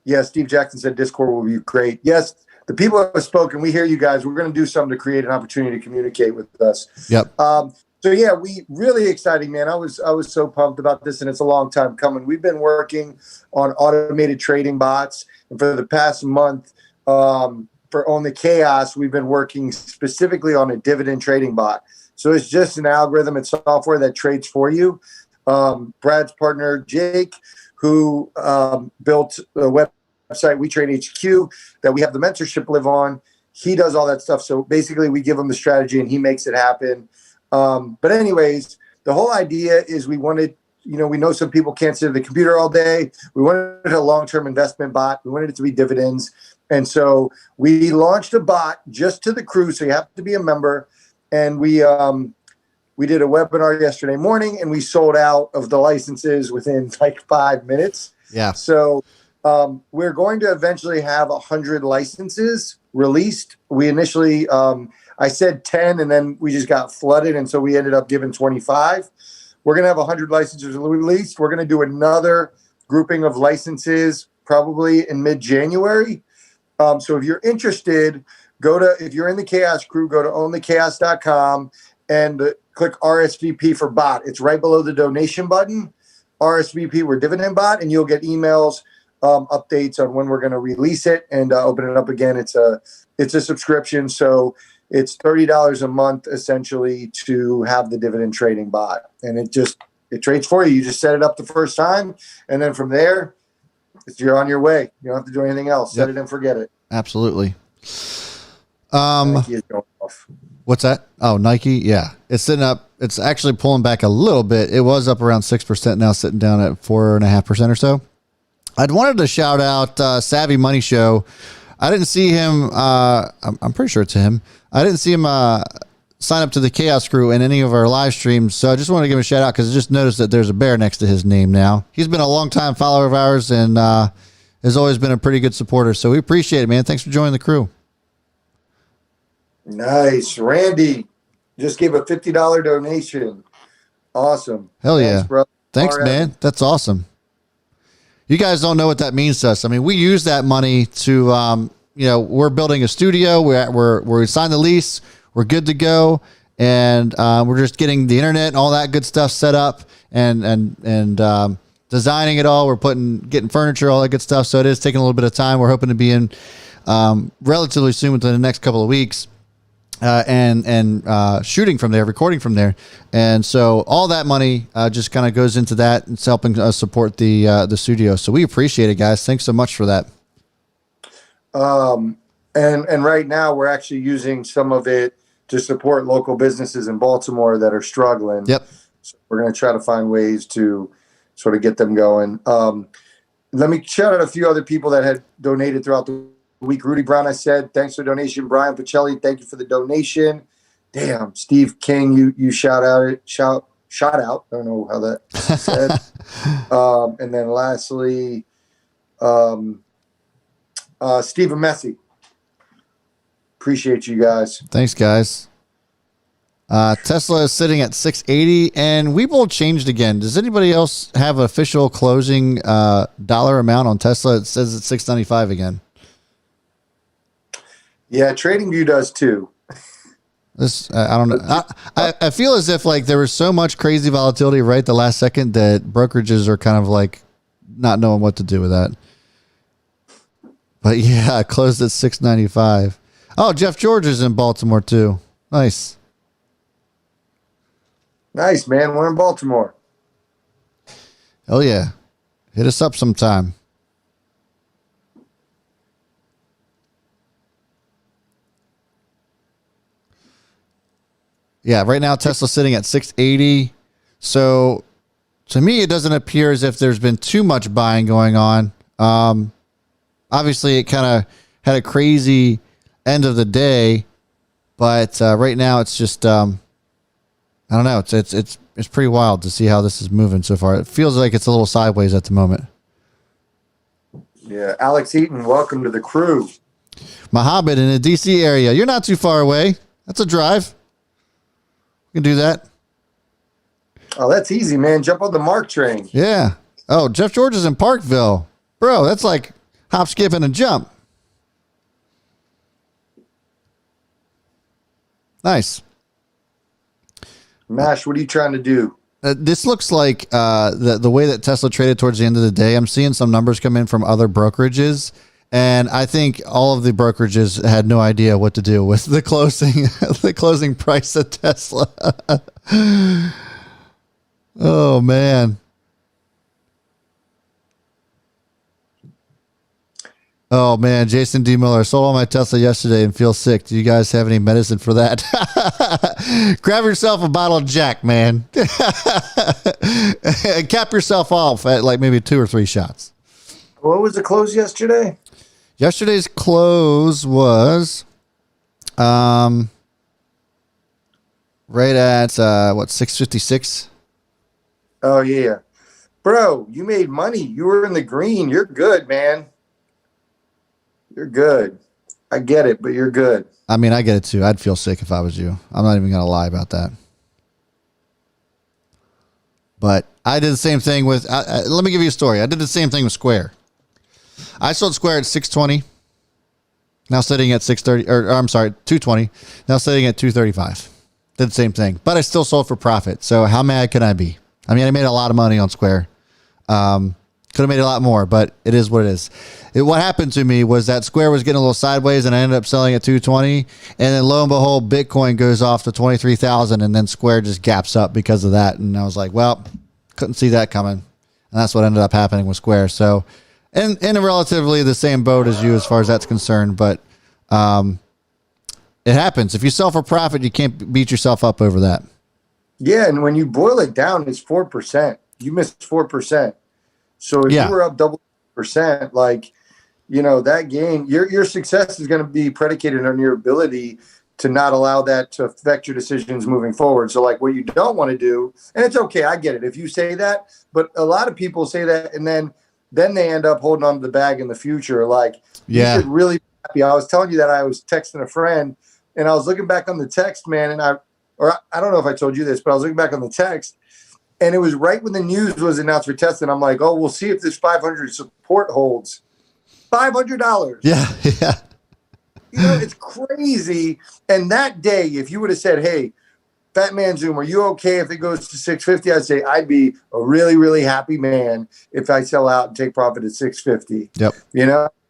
yeah, Steve Jackson said Discord will be great. Yes, the people have spoken. We hear you guys. We're going to do something to create an opportunity to communicate with us. Yep. So yeah, we really exciting, man. I was so pumped about this, and it's a long time coming. We've been working on automated trading bots, and for the past month, for On the Chaos, we've been working specifically on a dividend trading bot. So it's just an algorithm and software that trades for you. Brad's partner, Jake, who built the website We Trade HQ that we have the mentorship live on, he does all that stuff. So basically we give him the strategy and he makes it happen. But anyways, the whole idea is we wanted, we know some people can't sit at the computer all day. We wanted a long-term investment bot. We wanted it to be dividends. And so we launched a bot just to the crew. So you have to be a member. And we did a webinar yesterday morning and we sold out of the licenses within like 5 minutes. Yeah. So we're going to eventually have 100 licenses released. We initially, I said 10 and then we just got flooded. And so we ended up giving 25. We're going to have 100 licenses released. We're going to do another grouping of licenses probably in mid-January. So if you're interested, if you're in the Chaos crew, go to ownthechaos.com and click RSVP for bot. It's right below the donation button. RSVP, we're dividend bot, and you'll get emails, updates on when we're going to release it and open it up again. It's a subscription, so it's $30 a month essentially to have the dividend trading bot, and it trades for you. You just set it up the first time, and then from there, You're on your way. You don't have to do anything else. Set Yep. it and forget it. Absolutely. Nike is going off. What's that? Oh, Nike. Yeah. It's sitting up. It's actually pulling back a little bit. It was up around 6%, now sitting down at 4.5% or so. I'd wanted to shout out Savvy Money Show. I didn't see him. I'm pretty sure it's him. I didn't see him sign up to the Chaos Crew in any of our live streams. So I just wanted to give him a shout out because I just noticed that there's a bear next to his name now. He's been a long time follower of ours and has always been a pretty good supporter. So we appreciate it, man. Thanks for joining the crew. Nice. Randy just gave a $50 donation. Awesome. Hell Thanks, yeah. bro. Thanks, All right. man. That's awesome. You guys don't know what that means to us. I mean, we use that money to, we're building a studio. We signed the lease. We're good to go. And we're just getting the internet and all that good stuff set up and designing it all. We're getting furniture, all that good stuff. So it is taking a little bit of time. We're hoping to be in relatively soon within the next couple of weeks. And shooting from there, recording from there. And so all that money just kind of goes into that. It's helping us support the studio. So we appreciate it, guys. Thanks so much for that. And right now we're actually using some of it to support local businesses in Baltimore that are struggling. Yep. So we're going to try to find ways to sort of get them going. Let me shout out a few other people that had donated throughout the week. Rudy Brown, I said, thanks for the donation. Brian Pacelli, thank you for the donation. Damn, Steve King, you shout out. I don't know how that said. And then lastly, Stephen Messi. Appreciate you guys. Thanks, guys. Tesla is sitting at 680 and Webull changed again. Does anybody else have an official closing dollar amount on Tesla? It says it's 695 again. Yeah, TradingView does too. This I don't know. I feel as if like there was so much crazy volatility right the last second that brokerages are kind of like not knowing what to do with that. But yeah, it closed at 695. Oh, Jeff George is in Baltimore too. Nice. Nice, man. We're in Baltimore. Hell yeah. Hit us up sometime. Yeah, right now Tesla's sitting at 680. So to me, it doesn't appear as if there's been too much buying going on. Obviously, it kind of had a crazy end of the day, but right now it's just I don't know. It's pretty wild to see how this is moving so far. It feels like it's a little sideways at the moment. Yeah, Alex Eaton, welcome to the crew. Mohammed in the DC area. You're not too far away. That's a drive. You can do that. Oh, that's easy, man. Jump on the Mark train. Yeah. Oh, Jeff George is in Parkville. Bro, that's like hop, skip, and a jump. Nice. Mash, what are you trying to do? This looks like the way that Tesla traded towards the end of the day. I'm seeing some numbers come in from other brokerages, and I think all of the brokerages had no idea what to do with the closing price of Tesla. Oh man. Oh man, Jason D. Miller, sold all my Tesla yesterday and feel sick. Do you guys have any medicine for that? Grab yourself a bottle of Jack, man. And cap yourself off at like maybe 2 or 3 shots. What was the close yesterday? Yesterday's close was right at 656. Oh yeah. Bro, you made money. You were in the green. You're good, man. You're good. I get it, but you're good. I mean, I get it too. I'd feel sick if I was you. I'm not even going to lie about that. But I did the same thing with, let me give you a story. I did the same thing with Square. I sold Square at 620. Now sitting at 630, or I'm sorry, 220. Now sitting at 235. Did the same thing, but I still sold for profit. So how mad can I be? I mean, I made a lot of money on Square. Could have made a lot more, but it is what it is. What happened to me was that Square was getting a little sideways, and I ended up selling at 220. And then lo and behold, Bitcoin goes off to 23,000, and then Square just gaps up because of that. And I was like, well, couldn't see that coming. And that's what ended up happening with Square. So and in a relatively the same boat as you as far as that's concerned, but it happens. If you sell for profit, you can't beat yourself up over that. Yeah, and when you boil it down, it's 4%. You missed 4%. So if you were up double percent, like, that gain, your success is going to be predicated on your ability to not allow that to affect your decisions moving forward. So like what you don't want to do, and it's okay, I get it if you say that, but a lot of people say that and then they end up holding on to the bag in the future. Like you should really be happy. I was telling you that I was texting a friend and I was looking back on the text, man, and I don't know if I told you this, but I was looking back on the text and it was right when the news was announced for Tesla. And I'm like, oh, we'll see if this 500 support holds. $500. Yeah. It's crazy. And that day, if you would have said, hey, Fat Man Zoom, are you okay if it goes to 650? I'd say I'd be a really, really happy man if I sell out and take profit at 650. Yep.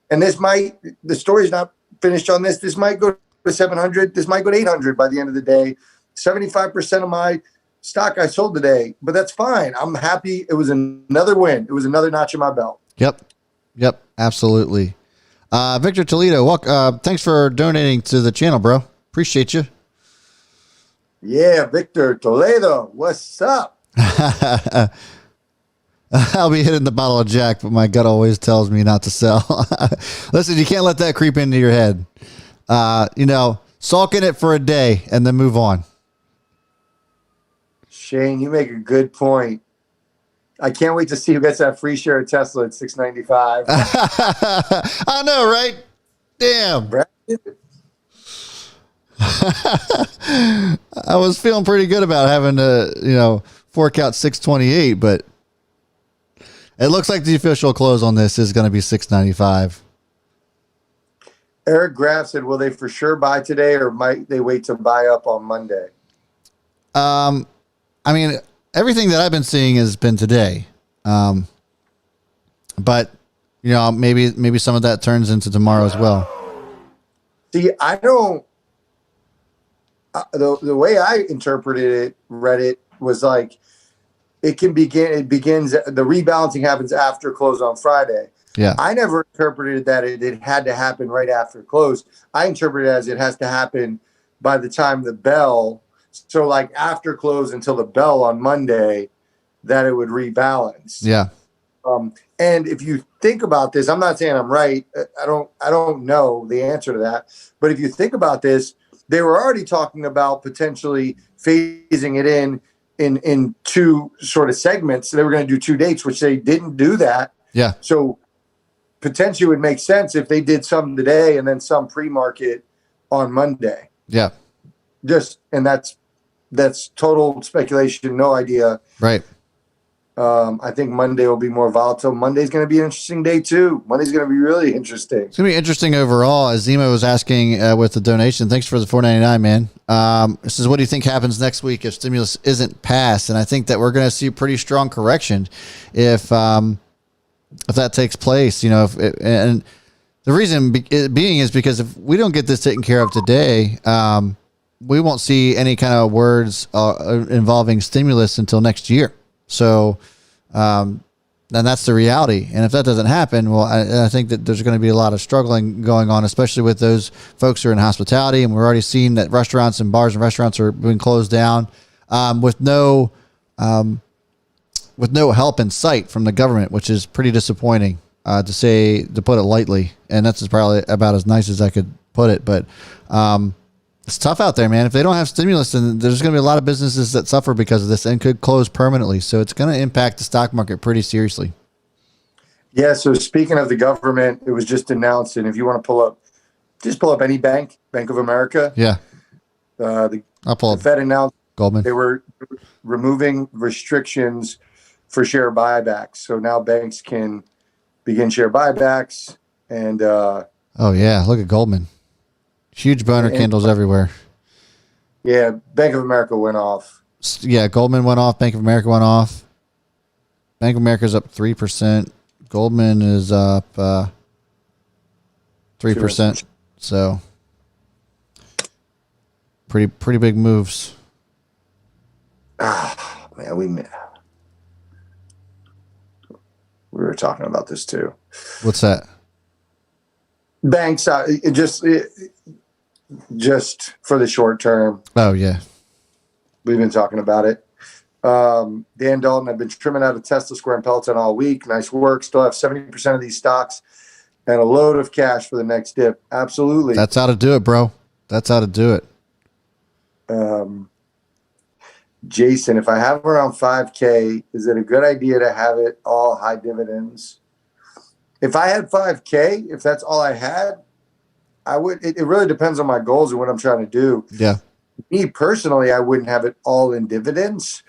And the story's not finished on this. This might go to 700. This might go to 800 by the end of the day. 75% of my stock I sold today, but that's fine. I'm happy. It was another win. It was another notch in my belt. Yep. Absolutely. Victor Toledo, thanks for donating to the channel, bro. Appreciate you. Yeah, Victor Toledo, what's up? I'll be hitting the bottle of Jack, but my gut always tells me not to sell. Listen, you can't let that creep into your head. Sulk in it for a day and then move on. Shane, you make a good point. I can't wait to see who gets that free share of Tesla at $6.95. I know, right? Damn. I was feeling pretty good about having to, fork out 628, but it looks like the official close on this is going to be 695. Eric Graff said, will they for sure buy today or might they wait to buy up on Monday? Everything that I've been seeing has been today. But maybe some of that turns into tomorrow as well. See, I don't, the way I read it was like, it begins, the rebalancing happens after close on Friday. Yeah. I never interpreted that it had to happen right after close. I interpreted it as it has to happen by the time the bell. So like after close until the bell on Monday, that it would rebalance. Yeah. And if you think about this, I'm not saying I'm right. I don't know the answer to that. But if you think about this, they were already talking about potentially phasing it in two sort of segments. They were going to do 2 dates, which they didn't do that. Yeah. So potentially it would make sense if they did some today and then some pre-market on Monday. Yeah. And that's total speculation, no idea. Right. I think Monday will be more volatile. Monday's going to be an interesting day too. Monday's going to be really interesting. It's going to be interesting overall. As Zemo was asking with the donation, thanks for the $4.99, man. This is, what do you think happens next week if stimulus isn't passed? And I think that we're going to see a pretty strong correction if that takes place. And the reason being is because if we don't get this taken care of today, we won't see any kind of words involving stimulus until next year. So, then that's the reality. And if that doesn't happen, well, I think that there's going to be a lot of struggling going on, especially with those folks who are in hospitality. And we're already seeing that restaurants and bars and restaurants are being closed down, with no help in sight from the government, which is pretty disappointing, to put it lightly. And that's probably about as nice as I could put it. But, it's tough out there, man. If they don't have stimulus, then there's going to be a lot of businesses that suffer because of this and could close permanently. So it's going to impact the stock market pretty seriously. Yeah. So speaking of the government, it was just announced, and if you want to just pull up any bank, Bank of America. Yeah. The Fed announced Goldman. They were removing restrictions for share buybacks. So now banks can begin share buybacks. And oh yeah, look at Goldman. Huge boner candles everywhere. Yeah, Bank of America went off. Yeah, Goldman went off. Bank of America went off. Bank of America is up 3%. Goldman is up 3%. So pretty big moves. Ah, man, we were talking about this too. What's that? Banks, just for the short term. Oh yeah. We've been talking about it. Dan Dalton, I've been trimming out of Tesla, Square, and Peloton all week. Nice work. Still have 70% of these stocks and a load of cash for the next dip. Absolutely. That's how to do it, bro. That's how to do it. Jason, if I have around 5K, is it a good idea to have it all high dividends? If I had 5K, if that's all I had, I would. It really depends on my goals and what I'm trying to do. Yeah. Me personally, I wouldn't have it all in dividends.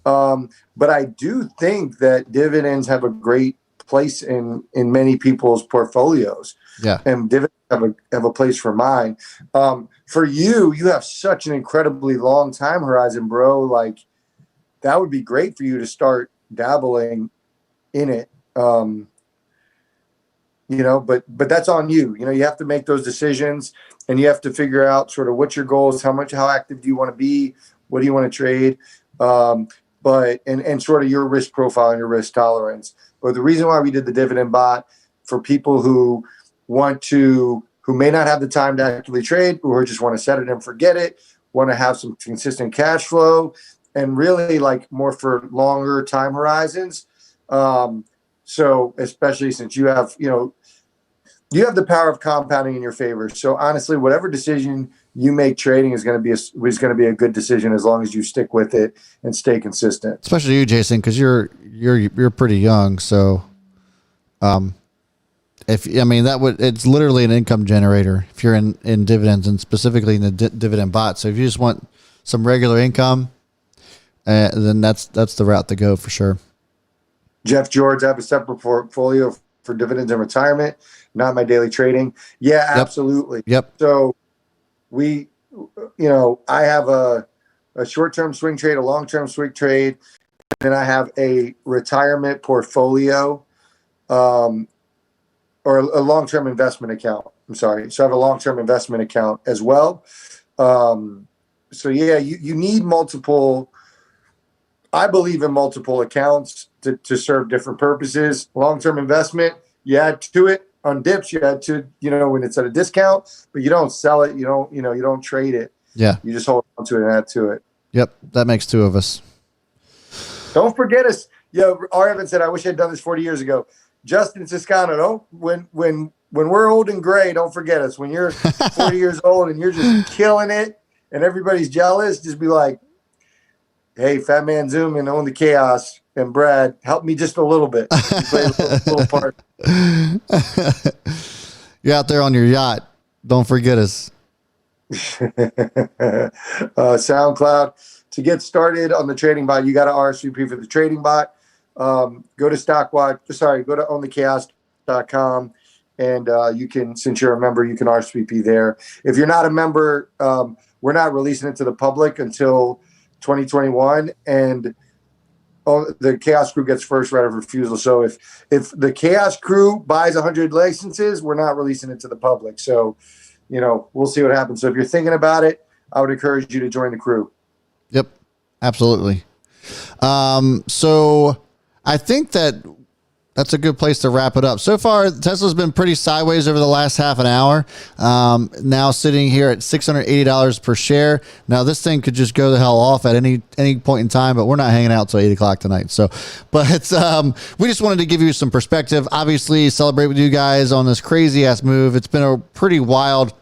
But I do think that dividends have a great place in many people's portfolios. Yeah. And dividends have a place for mine. For you have such an incredibly long time horizon, bro. Like that would be great for you to start dabbling in it. But that's on you. You have to make those decisions and you have to figure out sort of what's your goals, how active do you want to be? What do you want to trade? But sort of your risk profile and your risk tolerance. But the reason why we did the dividend bot for people who may not have the time to actively trade, or just want to set it and forget it, want to have some consistent cash flow, and really like more for longer time horizons. So especially since you have the power of compounding in your favor. So honestly, whatever decision you make trading is going to be a good decision as long as you stick with it and stay consistent. Especially you, Jason, because you're pretty young. So, it's literally an income generator if you're in dividends and specifically in the dividend bot. So if you just want some regular income, then that's the route to go for sure. Jeff George, I have a separate portfolio for dividends and retirement, not my daily trading. Yeah, absolutely. Yep. So I have a short-term swing trade, a long-term swing trade, and I have a retirement portfolio, or a long-term investment account. I'm sorry. So I have a long-term investment account as well. So yeah, you need multiple. I believe in multiple accounts to serve different purposes. Long-term investment, you add to it. On dips, you add to, when it's at a discount, but you don't sell it. You don't trade it. Yeah. You just hold on to it and add to it. Yep. That makes two of us. Don't forget us. R. Evans said, I wish I'd done this 40 years ago. Justin Ciscano, when we're old and gray, don't forget us. When you're 40 years old and you're just killing it and everybody's jealous, just be like, hey, Fat Man Zoom and Own the Chaos and Brad, help me just a little bit. Play a little part. You're out there on your yacht. Don't forget us. SoundCloud. To get started on the trading bot, you got to RSVP for the trading bot. Go to ownthechaos.com and you can, since you're a member, you can RSVP there. If you're not a member, we're not releasing it to the public until 2021, and the Chaos Crew gets first right of refusal. So if the Chaos Crew buys 100 licenses, we're not releasing it to the public. So, we'll see what happens. So if you're thinking about it, I would encourage you to join the crew. Yep, absolutely. So I think that's a good place to wrap it up. So far, Tesla's been pretty sideways over the last half an hour. Now sitting here at $680 per share. Now this thing could just go the hell off at any point in time, but we're not hanging out till 8 o'clock tonight. So, but we just wanted to give you some perspective. Obviously, celebrate with you guys on this crazy ass move. It's been a pretty wild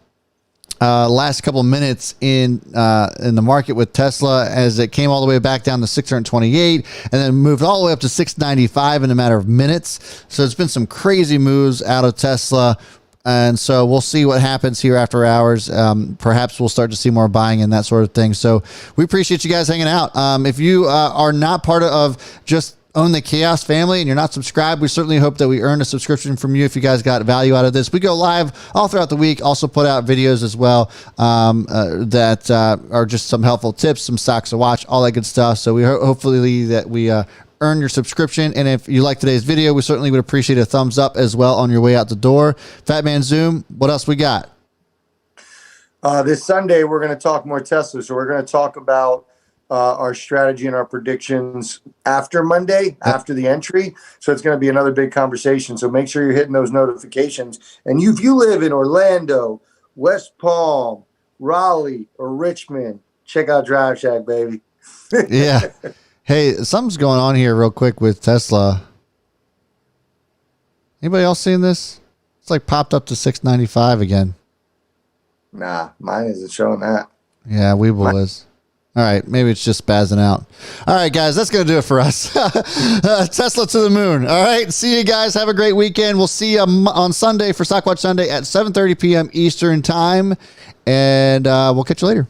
last couple of minutes in the market with Tesla, as it came all the way back down to 628 and then moved all the way up to 695 in a matter of minutes. So it's been some crazy moves out of Tesla. And so we'll see what happens here after hours. Perhaps we'll start to see more buying and that sort of thing. So we appreciate you guys hanging out. If you are not part of just Own the Chaos family and you're not subscribed, we certainly hope that we earn a subscription from you if you guys got value out of this. We go live all throughout the week, also put out videos as well that are just some helpful tips, some stocks to watch, all that good stuff. So we hopefully that we earn your subscription. And if you like today's video, we certainly would appreciate a thumbs up as well on your way out the door. Fat Man Zoom, what else we got? This Sunday, we're going to talk more Tesla. So we're going to talk about our strategy and our predictions after Monday, after the entry. So it's going to be another big conversation. So make sure you're hitting those notifications. And if you live in Orlando, West Palm, Raleigh, or Richmond, check out Drive Shack, baby. Yeah. Hey, something's going on here real quick with Tesla. Anybody else seeing this? It's like popped up to 695 again. Nah, mine isn't showing that. Yeah, Weeble is. All right, maybe it's just spazzing out. All right, guys, that's going to do it for us. Tesla to the moon. All right, see you guys. Have a great weekend. We'll see you on Sunday for Stockwatch Sunday at 7:30 p.m. Eastern Time, and we'll catch you later.